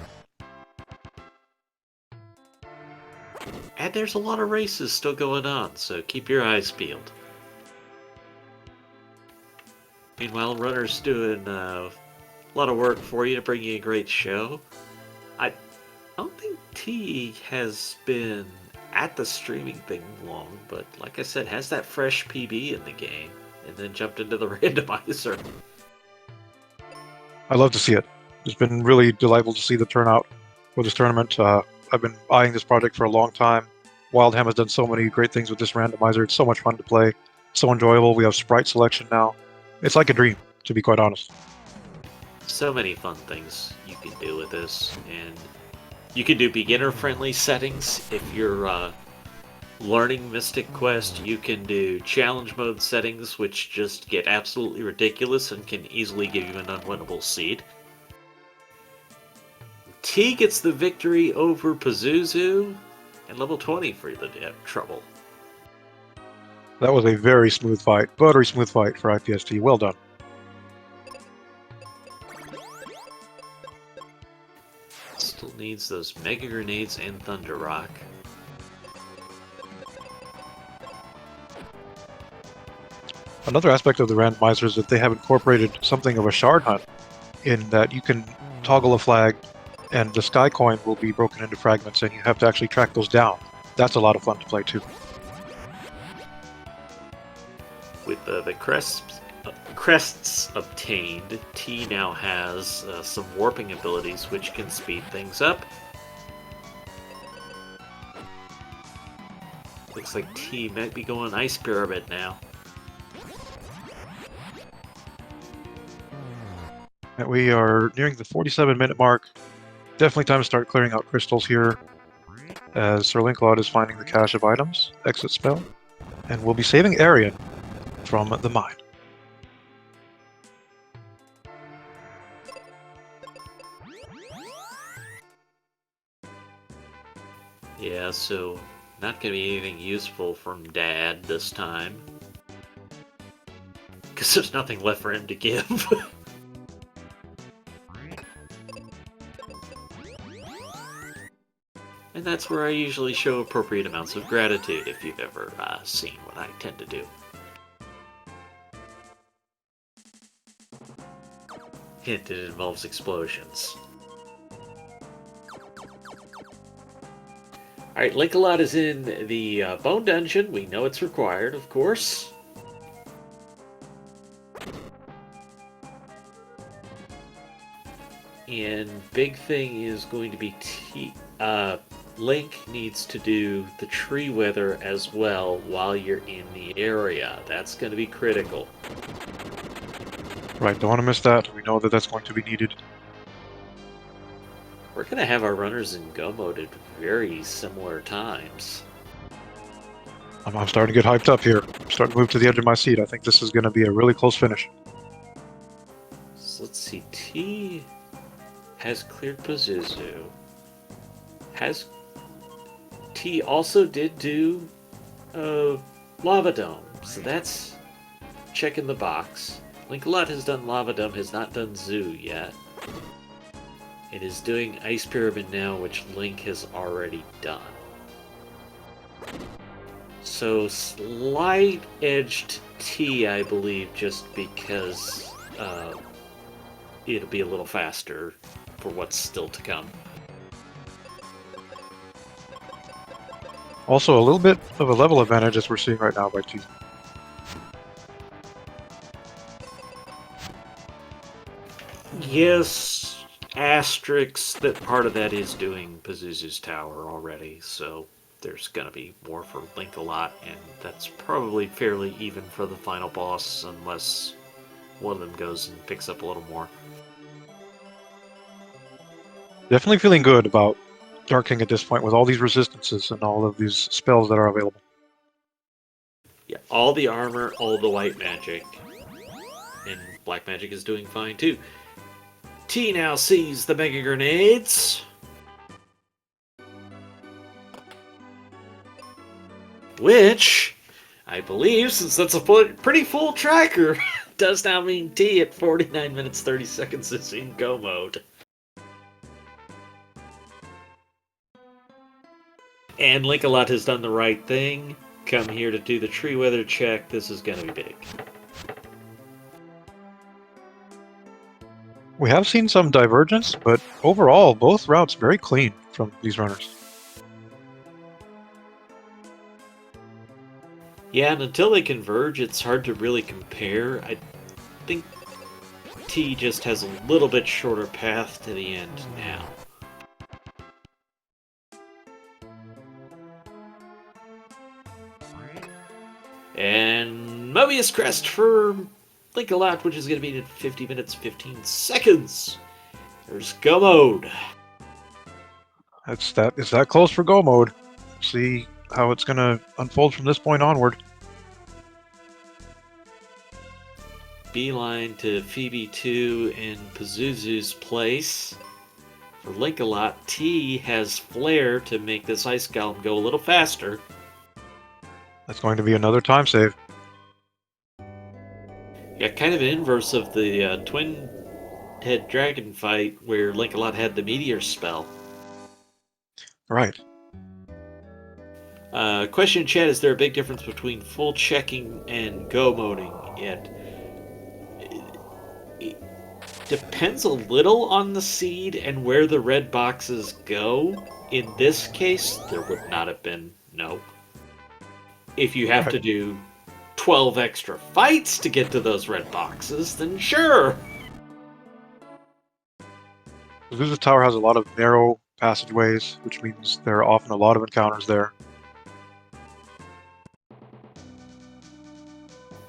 And there's a lot of races still going on, so keep your eyes peeled. Meanwhile, Runner's doing a lot of work for you to bring you a great show. I don't think T has been at the streaming thing long, but like I said, has that fresh PB in the game, and then jumped into the randomizer. I love to see it. It's been really delightful to see the turnout for this tournament. I've been eyeing this project for a long time. Wildham has done so many great things with this randomizer. It's so much fun to play, so enjoyable. We have sprite selection now. It's like a dream, to be quite honest. So many fun things you can do with this, and you can do beginner-friendly settings if you're learning Mystic Quest. You can do challenge mode settings, which just get absolutely ridiculous and can easily give you an unwinnable seed. T gets the victory over Pazuzu, and level 20 for the trouble. That was a very smooth fight, buttery smooth fight for ipsTee. Well done. Still needs those Mega Grenades and Thunder Rock. Another aspect of the randomizer is that they have incorporated something of a shard hunt, in that you can toggle a flag and the sky coin will be broken into fragments and you have to actually track those down. That's a lot of fun to play too. With the crests obtained, T now has some warping abilities which can speed things up. Looks like T might be going Ice Pyramid now. And we are nearing the 47-minute mark. Definitely time to start clearing out crystals here, as SirLinkalot is finding the cache of items, exit spell, and we'll be saving Arian from the mine. Yeah, so not gonna be anything useful from Dad this time. Because there's nothing left for him to give. And that's where I usually show appropriate amounts of gratitude, if you've ever seen what I tend to do. Hint, it involves explosions. Alright, Linkalot is in the Bone Dungeon. We know it's required, of course. And big thing is going to be Link needs to do the tree weather as well while you're in the area. That's going to be critical. Right, don't want to miss that. We know that that's going to be needed. We're going to have our runners in go mode at very similar times. I'm starting to get hyped up here. I'm starting to move to the edge of my seat. I think this is going to be a really close finish. So let's see. T has cleared Pazuzu. T also did do Lava Dome, so that's checking the box. Linkalot has done Lava Dome, has not done Zoo yet. It is doing Ice Pyramid now, which Link has already done. So slight edged T, I believe, just because it'll be a little faster for what's still to come. Also, a little bit of a level advantage as we're seeing right now by T. Yes, asterisks that part of that is doing Pazuzu's tower already, so there's going to be more for Linkalot, and that's probably fairly even for the final boss, unless one of them goes and picks up a little more. Definitely feeling good about Dark King at this point with all these resistances and all of these spells that are available. Yeah, all the armor, all the white magic, and black magic is doing fine too. T now sees the mega grenades, which I believe, since that's a pretty full tracker, does now mean T at 49 minutes 30 seconds is in go mode. And Linkalot has done the right thing. Come here to do the tree weather check. This is going to be big. We have seen some divergence, but overall, both routes very clean from these runners. Yeah, and until they converge, it's hard to really compare. I think T just has a little bit shorter path to the end now. And Mobius Crest for Linkalot, which is going to be in 50 minutes 15 seconds. There's go mode. It's that close for go mode. See how it's going to unfold from this point onward. Beeline to Phoebe 2 in Pazuzu's place. For Linkalot, T has Flare to make this Ice Golem go a little faster. That's going to be another time save. Yeah, kind of an inverse of the Twin Head Dragon fight where Linkalot had the Meteor spell. Right. Question in chat, is there a big difference between full checking and go moding? It depends a little on the seed and where the red boxes go. In this case, there would not have been no. If you have to do 12 extra fights to get to those red boxes, then sure. Pazuzu Tower has a lot of narrow passageways, which means there are often a lot of encounters there.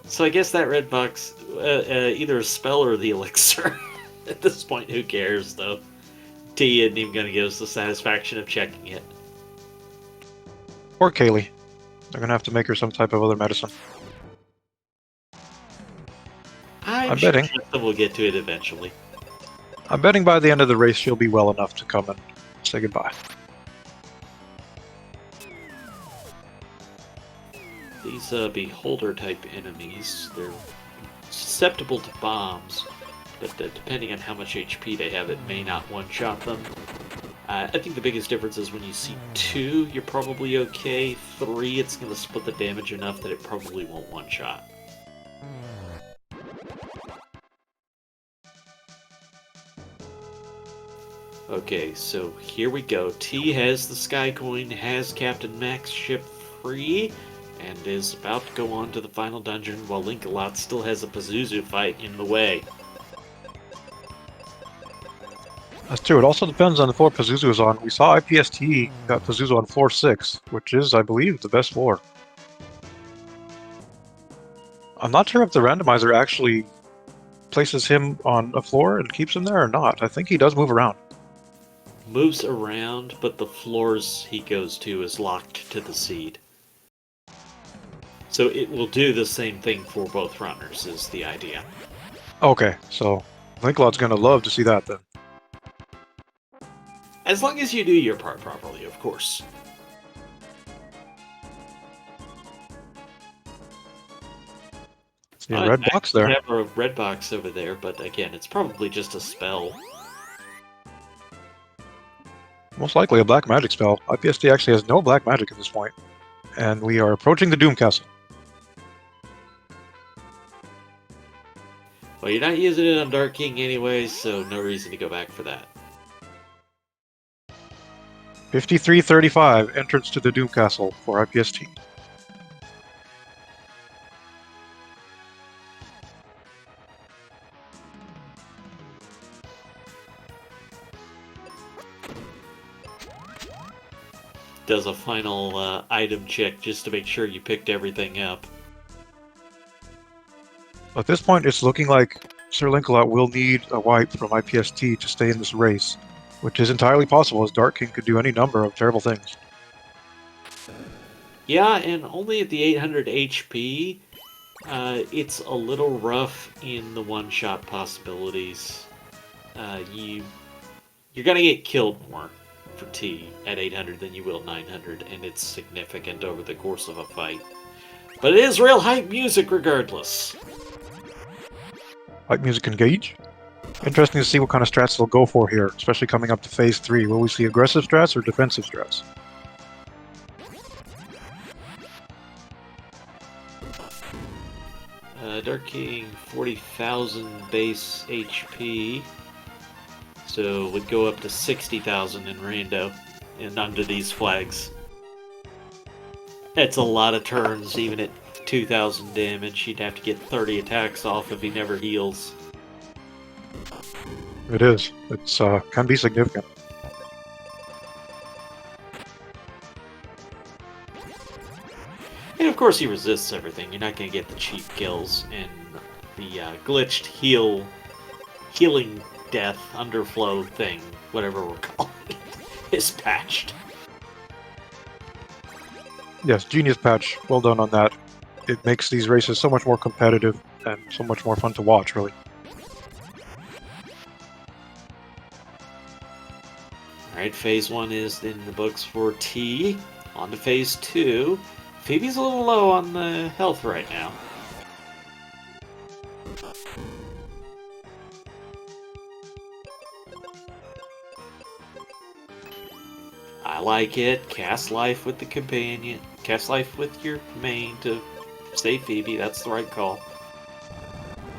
So I guess that red box, either a spell or the elixir. At this point, who cares, though? T isn't even going to give us the satisfaction of checking it. Or Kaylee. They're going to have to make her some type of other medicine. I'm sure betting. We'll get to it eventually. I'm betting by the end of the race she'll be well enough to come and say goodbye. These beholder-type enemies, they're susceptible to bombs, but depending on how much HP they have, it may not one-shot them. I think the biggest difference is when you see 2, you're probably okay. 3, it's going to split the damage enough that it probably won't one-shot. Okay, so here we go. T has the Sky Coin, has Captain Mac's ship free, and is about to go on to the final dungeon, while Linkalot still has a Pazuzu fight in the way. That's true. It also depends on the floor Pazuzu is on. We saw ipsTee got Pazuzu on floor 6, which is, I believe, the best floor. I'm not sure if the randomizer actually places him on a floor and keeps him there or not. I think he does move around. Moves around, but the floors he goes to is locked to the seed. So it will do the same thing for both runners, is the idea. Okay, so Linkalot's going to love to see that then. As long as you do your part properly, of course. See a red box there. I have a red box over there, but again, it's probably just a spell. Most likely a black magic spell. ipsTee actually has no black magic at this point. And we are approaching the Doom Castle. Well, you're not using it on Dark King anyways, so no reason to go back for that. 5335, entrance to the Doom Castle for ipsTee. does a final item check just to make sure you picked everything up. At this point, it's looking like SirLinkalot will need a wipe from ipsTee to stay in this race, which is entirely possible, as Dark King could do any number of terrible things. Yeah, and only at the 800 HP, it's a little rough in the one-shot possibilities. You're gonna get killed more for T at 800 than you will 900, and it's significant over the course of a fight. But it is real hype music regardless. Hype music engage. Interesting to see what kind of strats they'll go for here, especially coming up to phase 3. Will we see aggressive strats or defensive strats? Dark King, 40,000 base HP. So would go up to 60,000 in Rando and under these flags. That's a lot of turns, even at 2,000 damage. He'd have to get 30 attacks off if he never heals. It is. It's can be significant. And of course he resists everything. You're not going to get the cheap kills, and the glitched healing death underflow thing, whatever we're calling it, is patched. Yes, genius patch. Well done on that. It makes these races so much more competitive and so much more fun to watch, really. Alright, phase 1 is in the books for T. On to phase 2. Phoebe's a little low on the health right now. I like it. Cast life with the companion. Cast life with your main to save Phoebe. That's the right call.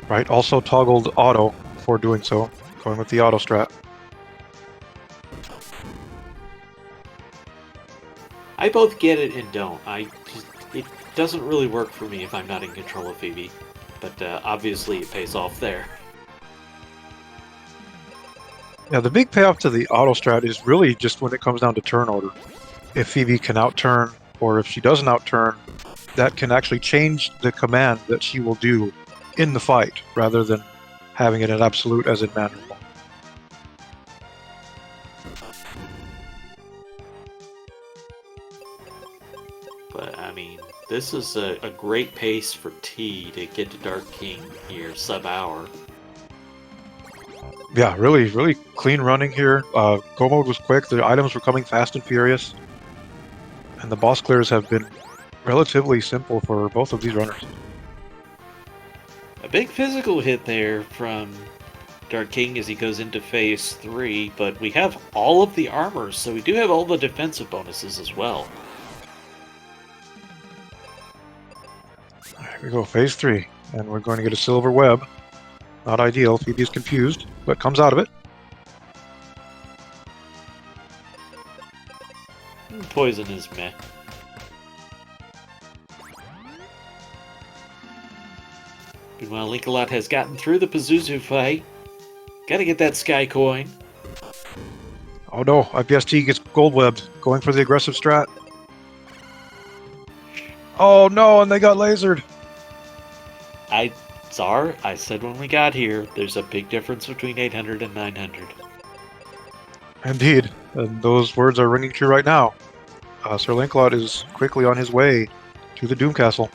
Right, also toggled auto before doing so, going with the auto strat. I both get it and don't. It doesn't really work for me if I'm not in control of Phoebe, but obviously it pays off there. Yeah, the big payoff to the auto strat is really just when it comes down to turn order. If Phoebe can outturn, or if she doesn't outturn, that can actually change the command that she will do in the fight, rather than having it at absolute as in manual. But, I mean, this is a great pace for T to get to Dark King here, sub-hour. Yeah, really, really clean running here. Go mode was quick, the items were coming fast and furious, and the boss clears have been relatively simple for both of these runners. A big physical hit there from Dark King as he goes into phase 3, but we have all of the armors, so we do have all the defensive bonuses as well. Here we go, phase 3, and we're going to get a silver web. Not ideal, Phoebe's confused, but comes out of it. Poison is meh. Meanwhile, Linkalot has gotten through the Pazuzu fight. Gotta get that Sky Coin. Oh no, ipsTee gets gold webbed, going for the aggressive strat. Oh no, and they got lasered. Czar, I said when we got here, there's a big difference between 800 and 900. Indeed, and those words are ringing true right now. SirLinkalot is quickly on his way to the Doom Castle.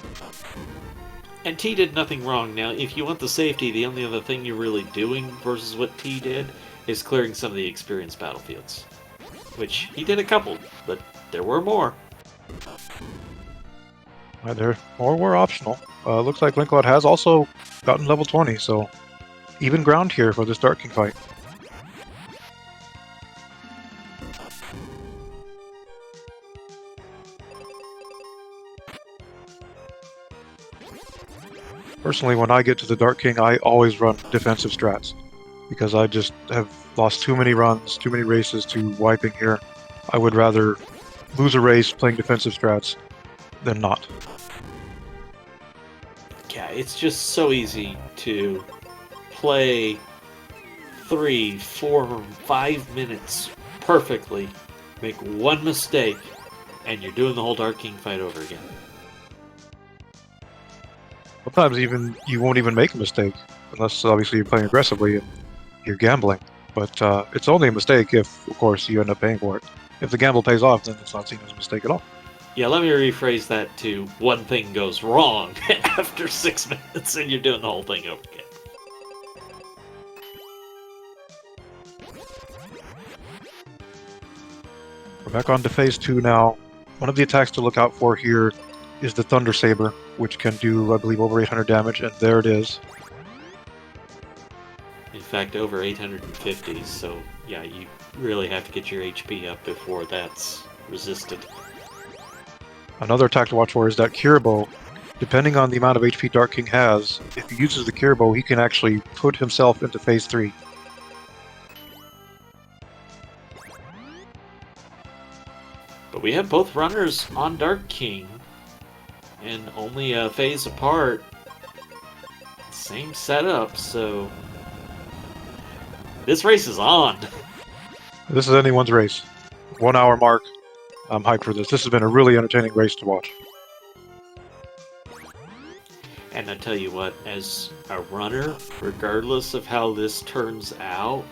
And T did nothing wrong. Now, if you want the safety, the only other thing you're really doing versus what T did is clearing some of the experienced battlefields. Which, he did a couple, but there were more. There more were optional. Looks like Linkalot has also gotten level 20, so even ground here for this Dark King fight. Personally, when I get to the Dark King, I always run defensive strats, because I just have lost too many runs, too many races to wiping here. I would rather lose a race playing defensive strats than not. Yeah, it's just so easy to play 3, 4, 5 minutes perfectly, make one mistake, And you're doing the whole Dark King fight over again. Sometimes even you won't even make a mistake, unless obviously you're playing aggressively and you're gambling. But it's only a mistake if, of course, you end up paying for it. If the gamble pays off, then it's not seen as a mistake at all. Yeah, let me rephrase that to one thing goes wrong after 6 minutes and you're doing the whole thing over again. We're back on to phase 2 now. One of the attacks to look out for here is the Thunder Saber, which can do, I believe, over 800 damage, and there it is. In fact, over 850, so yeah, you really have to get your HP up before that's resisted. Another attack to watch for is that Cure Bow. Depending on the amount of HP Dark King has, if he uses the Cure Bow, he can actually put himself into phase 3. But we have both runners on Dark King, and only a phase apart. Same setup, so this race is on. This is anyone's race. 1 hour mark. I'm hyped for this. This has been a really entertaining race to watch. And I tell you what, as a runner, regardless of how this turns out,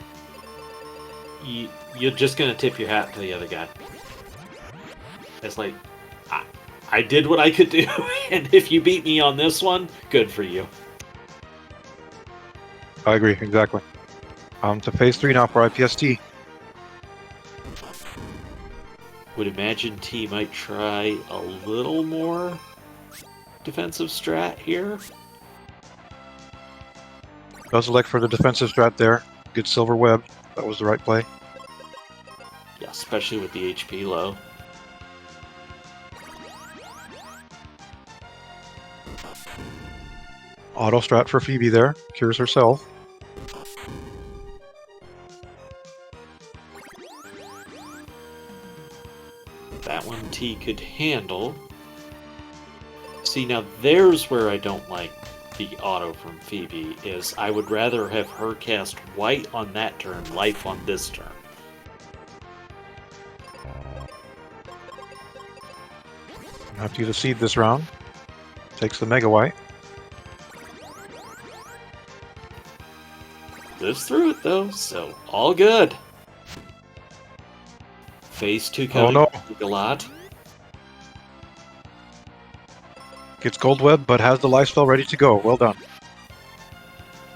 you're just going to tip your hat to the other guy. It's like, I did what I could do, and if you beat me on this one, good for you. I agree, exactly. To phase 3 now for ipsTee. Would imagine T might try a little more defensive strat here. Does elect for the defensive strat there. Good Silver Web. That was the right play. Yeah, especially with the HP low. Auto strat for Phoebe there. Cures herself. That one T could handle. See, now there's where I don't like the auto from Phoebe, is I would rather have her cast white on that turn, life on this turn. Have to use a seed this round. Takes the Mega White. Lives through it though, so all good. Phase 2 coming a lot. Gets Gold Web, but has the life spell ready to go. Well done.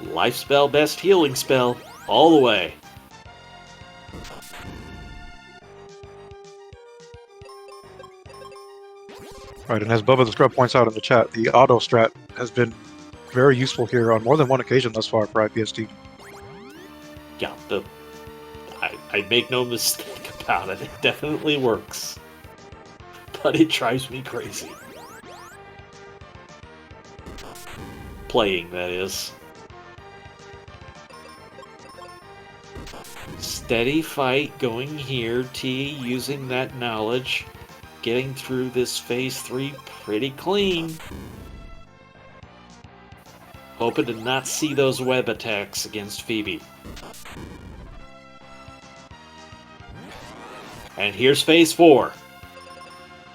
Life spell, best healing spell, all the way. Right, and as Bubba the Scrub points out in the chat, the auto strat has been very useful here on more than one occasion thus far for ipsTee. Yeah, I make no mistake about it. It definitely works. But it drives me crazy. Playing, that is. Steady fight going here. T using that knowledge. Getting through this phase 3 pretty clean. Hoping to not see those web attacks against Phoebe. And here's phase 4.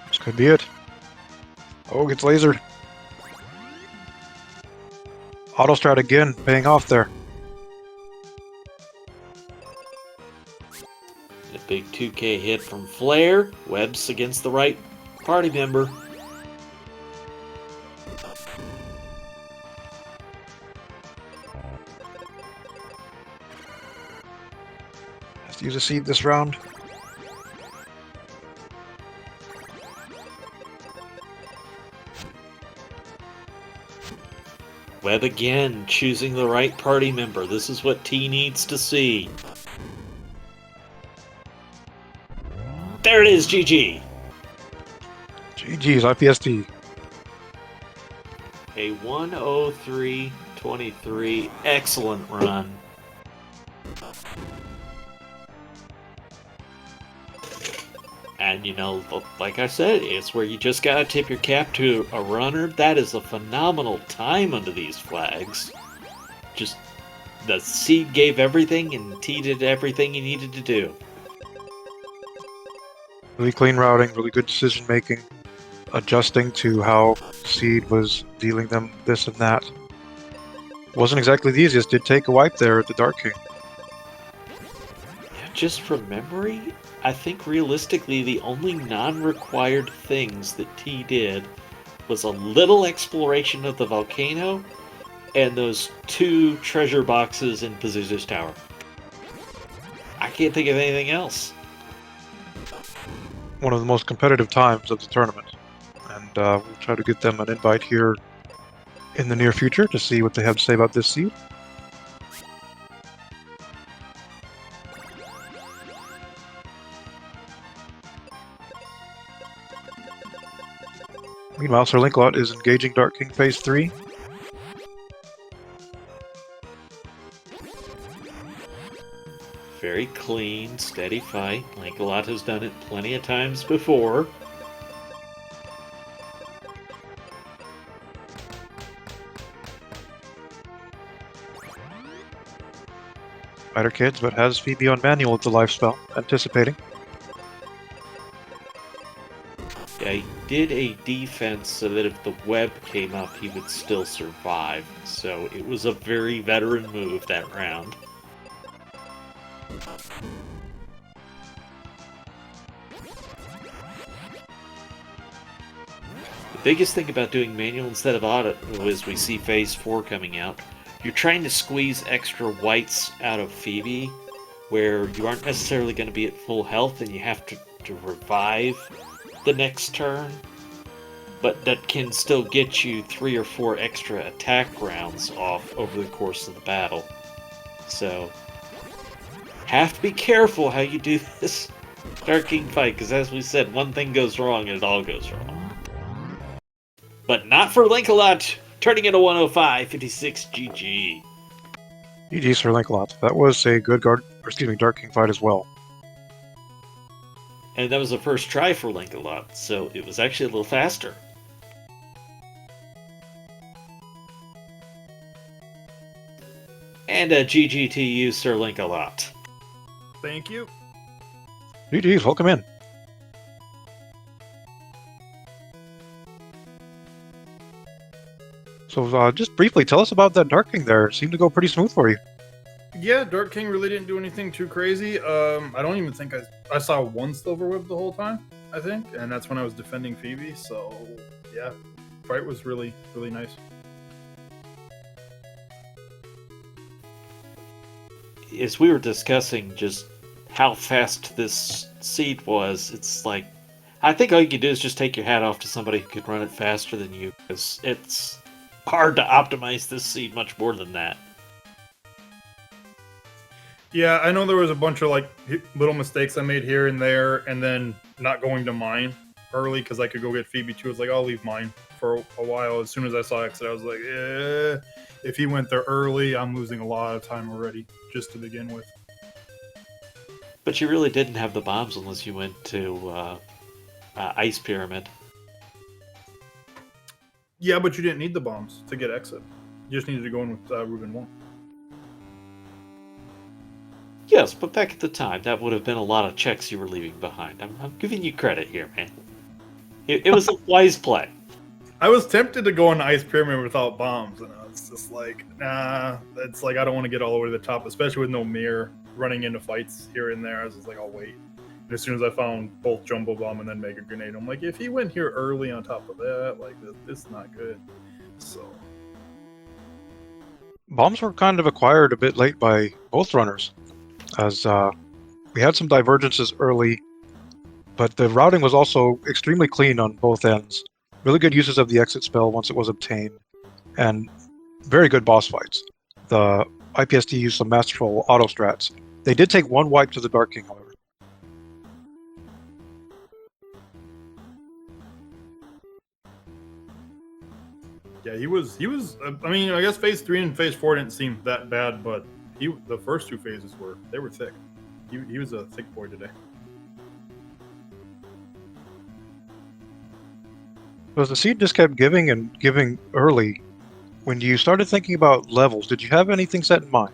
This could be it. Oh, gets lasered. Auto strat again, paying off there. A big 2k hit from Flare. Webs against the right party member. Has to use a seed this round. Web again, choosing the right party member. This is what T needs to see. There it is, GG. GG's, ipsTee. A 103.23. Excellent run. And, you know, like I said, it's where you just gotta tip your cap to a runner. That is a phenomenal time under these flags. Just, the seed gave everything, and T did everything he needed to do. Really clean routing, really good decision making, adjusting to how Seed was dealing them this and that. Wasn't exactly the easiest. Did take a wipe there at the Dark King. Yeah, just from memory, I think realistically the only non-required things that T did was a little exploration of the volcano and those 2 treasure boxes in Pazuzu's tower. I can't think of anything else. One of the most competitive times of the tournament. And we'll try to get them an invite here in the near future to see what they have to say about this seed. Meanwhile, SirLinkalot is engaging Dark King Phase 3. Very clean, steady fight. Linkalot has done it plenty of times before. Fighter kids, but has Phoebe on manual at the life spell, anticipating. Yeah, he did a defense so that if the web came up, he would still survive. So it was a very veteran move that round. The biggest thing about doing manual instead of auto is we see Phase 4 coming out. You're trying to squeeze extra whites out of Phoebe, where you aren't necessarily going to be at full health and you have to revive the next turn, but that can still get you 3 or 4 extra attack rounds off over the course of the battle. So, have to be careful how you do this Dark King fight, because as we said, one thing goes wrong and it all goes wrong. But not for Linkalot, turning into 105, 56 GG. GG SirLinkalot. That was a good Dark King fight as well. And that was the first try for Linkalot, so it was actually a little faster. And a GG to you, SirLinkalot. Thank you. GG's, welcome in. So just briefly, tell us about that Dark King there. It seemed to go pretty smooth for you. Yeah, Dark King really didn't do anything too crazy. I don't even think I saw one silver web the whole time, I think, and that's when I was defending Phoebe. So yeah, fight was really, really nice. As we were discussing just how fast this seed was, it's like, I think all you can do is just take your hat off to somebody who could run it faster than you, because it's hard to optimize this seed much more than that. Yeah, I know there was a bunch of like little mistakes I made here and there, and then not going to mine early because I could go get Phoebe too. I was like, I'll leave mine for a while. As soon as I saw exit, I was like, if he went there early, I'm losing a lot of time already, just to begin with. But you really didn't have the bombs unless you went to Ice Pyramid. Yeah, but you didn't need the bombs to get exit. You just needed to go in with Ruben 1. Yes, but back at the time, that would have been a lot of checks you were leaving behind. I'm giving you credit here, man. It was a wise play. I was tempted to go on Ice Pyramid without bombs, and I was just like, nah. It's like, I don't want to get all the way to the top, especially with no mirror running into fights here and there. I was just like, I'll wait. And as soon as I found both Jumbo Bomb and then Mega Grenade, I'm like, if he went here early on top of that, like, this is not good. So Bombs were kind of acquired a bit late by both runners, as we had some divergences early, but the routing was also extremely clean on both ends. Really good uses of the exit spell once it was obtained, and very good boss fights. The ipsTee used some masterful auto strats. They did take one wipe to the Dark King, however. yeah, he was. I mean, I guess Phase 3 and Phase 4 didn't seem that bad, but the first 2 phases were thick. He was a thick boy today. Because the seed just kept giving and giving early. When you started thinking about levels, did you have anything set in mind?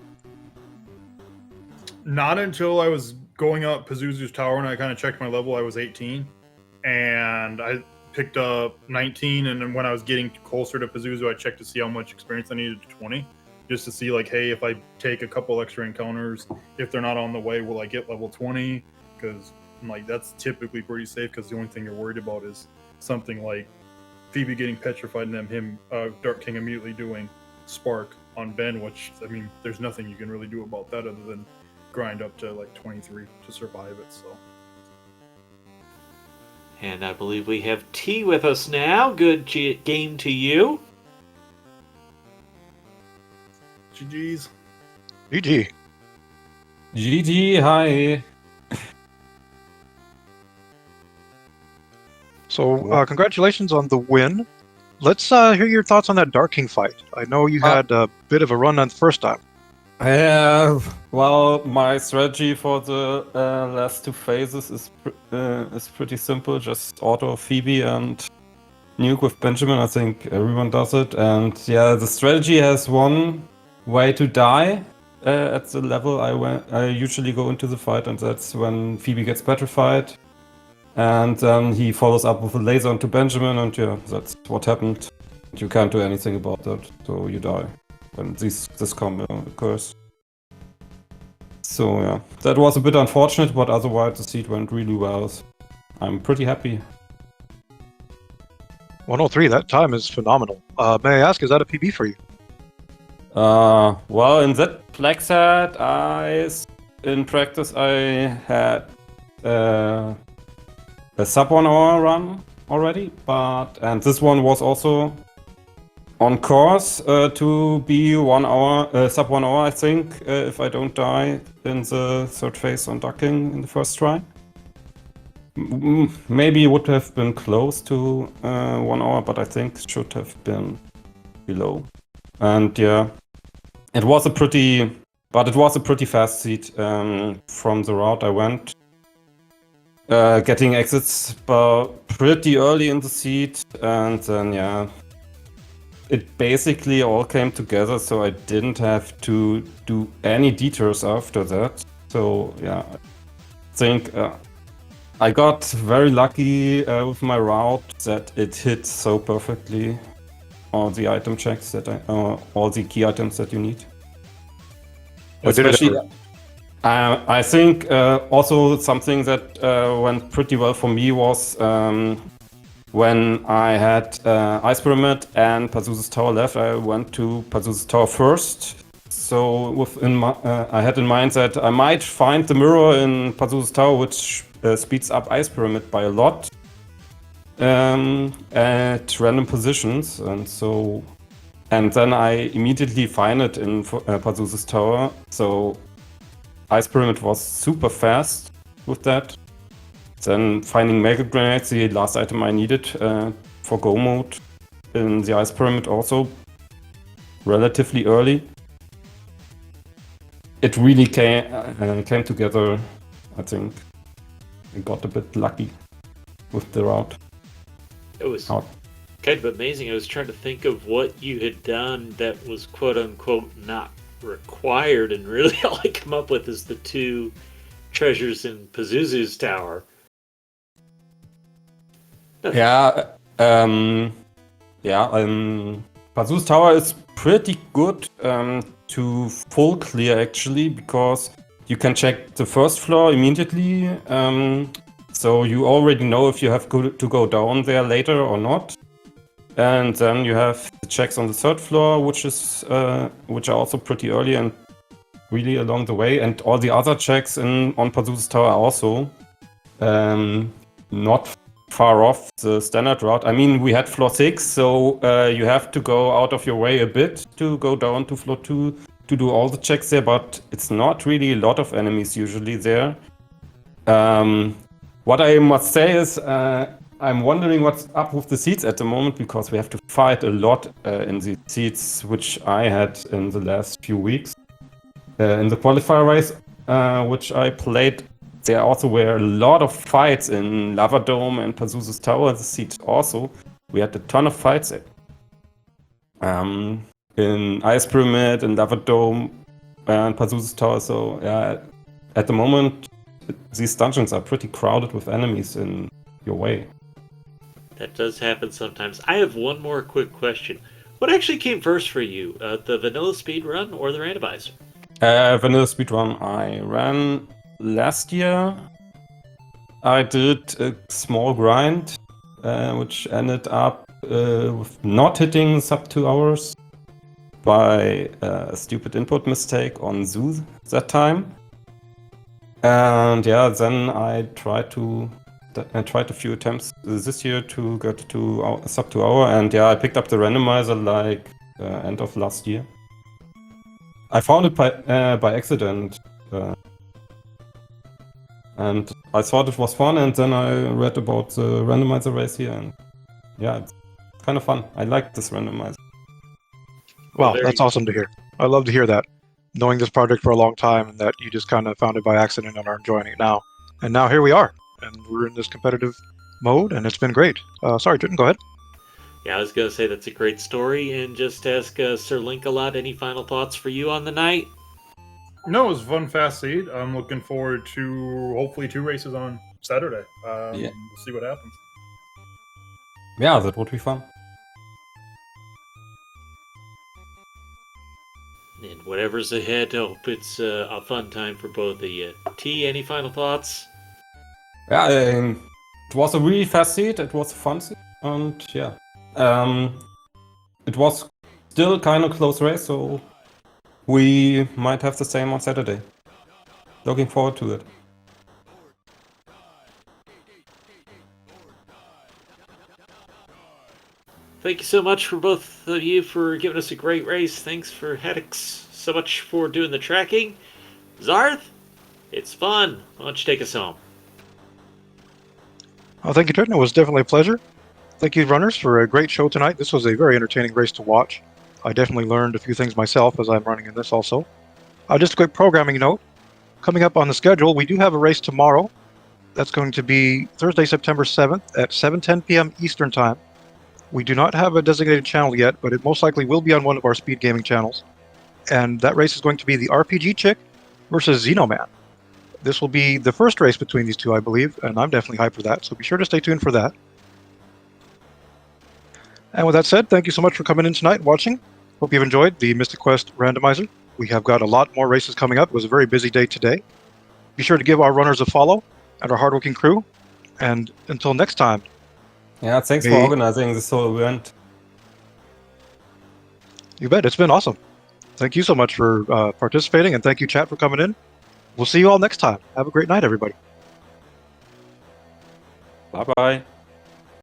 Not until I was going up Pazuzu's tower and I kind of checked my level, I was 18. And I picked up 19. And then when I was getting closer to Pazuzu, I checked to see how much experience I needed to 20. Just to see, like, hey, if I take a couple extra encounters, if they're not on the way, will I get level 20? Because, like, that's typically pretty safe because the only thing you're worried about is something like Phoebe getting petrified and then him, Dark King immediately doing Spark on Ben, which, I mean, there's nothing you can really do about that other than grind up to like 23 to survive it. So, And I believe we have T with us now. Good game to you. GG's. GG. GG, hi. So, congratulations on the win. Let's hear your thoughts on that Dark King fight. I know you had a bit of a run on the first time. Well, my strategy for the last two phases is pretty simple. Just auto Phoebe and nuke with Benjamin. I think everyone does it. And yeah, the strategy has one way to die at the level I usually go into the fight, and that's when Phoebe gets petrified. And then he follows up with a laser onto Benjamin, and yeah, that's what happened. You can't do anything about that, so you die when this combo occurs. So yeah, that was a bit unfortunate, but otherwise the seed went really well. I'm pretty happy. 103, that time is phenomenal. May I ask, is that a PB for you? Well, in that flag set, in practice I had a sub 1 hour run already, and this one was also on course to be 1 hour, sub 1 hour, I think, if I don't die in the third phase on ducking in the first try. Maybe it would have been close to 1 hour, but I think it should have been below. And yeah, it was a pretty fast seed from the route I went. Getting exits pretty early in the seed, and then yeah, it basically all came together, so I didn't have to do any detours after that. So yeah, I think I got very lucky with my route that it hit so perfectly all the item checks that all the key items that you need. Especially, I think also something that went pretty well for me was when I had Ice Pyramid and Pazuzu's Tower left. I went to Pazuzu's Tower first. So I had in mind that I might find the mirror in Pazuzu's Tower, which speeds up Ice Pyramid by a lot at random positions, and then I immediately find it in Pazuzu's Tower. So Ice Pyramid was super fast with that. Then finding Mega Grenades, the last item I needed for go mode in the Ice Pyramid, also relatively early. It really came together, I think. I got a bit lucky with the route. It was kind of amazing. I was trying to think of what you had done that was quote-unquote not required, and really all I come up with is the two treasures in Pazuzu's Tower. Pazuzu's Tower is pretty good to full clear actually, because you can check the first floor immediately, so you already know if you have to go down there later or not. And then you have the checks on the third floor, which are also pretty early and really along the way. And all the other checks on Pazuzu's Tower are also not far off the standard route. I mean, we had floor 6, so you have to go out of your way a bit to go down to floor 2 to do all the checks there, but it's not really a lot of enemies usually there. What I must say is I'm wondering what's up with the seeds at the moment, because we have to fight a lot in the seeds, which I had in the last few weeks. In the qualifier race, which I played, there also were a lot of fights in Lava Dome and Pazuzu's Tower, the seeds also. We had a ton of fights in Ice Pyramid, in Lava Dome, and Pazuzu's Tower. So yeah, at the moment, these dungeons are pretty crowded with enemies in your way. That does happen sometimes. I have one more quick question. What actually came first for you, the vanilla speedrun or the randomizer? Vanilla speedrun I ran last year. I did a small grind, which ended up with not hitting sub 2 hours by a stupid input mistake on Zoo that time. And yeah, then I tried a few attempts this year to get to sub 2 hour, and yeah, I picked up the randomizer like end of last year. I found it by accident, and I thought it was fun, and then I read about the randomizer race here, and yeah, it's kind of fun. I like this randomizer. Wow, Very that's awesome to hear. I love to hear that. Knowing this project for a long time and that you just kind of found it by accident and are enjoying it now. And now here we are, and we're in this competitive mode, and it's been great. Sorry, Triton, go ahead. Yeah, I was going to say that's a great story, and just ask SirLinkalot, any final thoughts for you on the night? No, it was a fun, fast seed. I'm looking forward to hopefully 2 races on Saturday. Yeah. We'll see what happens. Yeah, that would be fun. And whatever's ahead, hope it's a fun time for both of you. T, any final thoughts? Yeah, it was a really fast seed. It was a fun seed, and yeah, it was still kind of close race, so we might have the same on Saturday. Looking forward to it. Thank you so much for both of you for giving us a great race. Thanks for Hedix so much for doing the tracking. Zarth, it's fun. Why don't you take us home? Oh, thank you, Triton. It was definitely a pleasure. Thank you, runners, for a great show tonight. This was a very entertaining race to watch. I definitely learned a few things myself as I'm running in this also. Just a quick programming note. Coming up on the schedule, we do have a race tomorrow. That's going to be Thursday, September 7th at 7:10 p.m. Eastern Time. We do not have a designated channel yet, but it most likely will be on one of our Speedgaming channels. And that race is going to be the RPG Chick versus Xenoman. This will be the first race between these two, I believe, and I'm definitely hyped for that, so be sure to stay tuned for that. And with that said, thank you so much for coming in tonight and watching. Hope you've enjoyed the Mystic Quest Randomizer. We have got a lot more races coming up. It was a very busy day today. Be sure to give our runners a follow and our hardworking crew. And until next time. Yeah, thanks for organizing this whole event. You bet, it's been awesome. Thank you so much for participating, and thank you, chat, for coming in. We'll see you all next time. Have a great night, everybody. Bye-bye.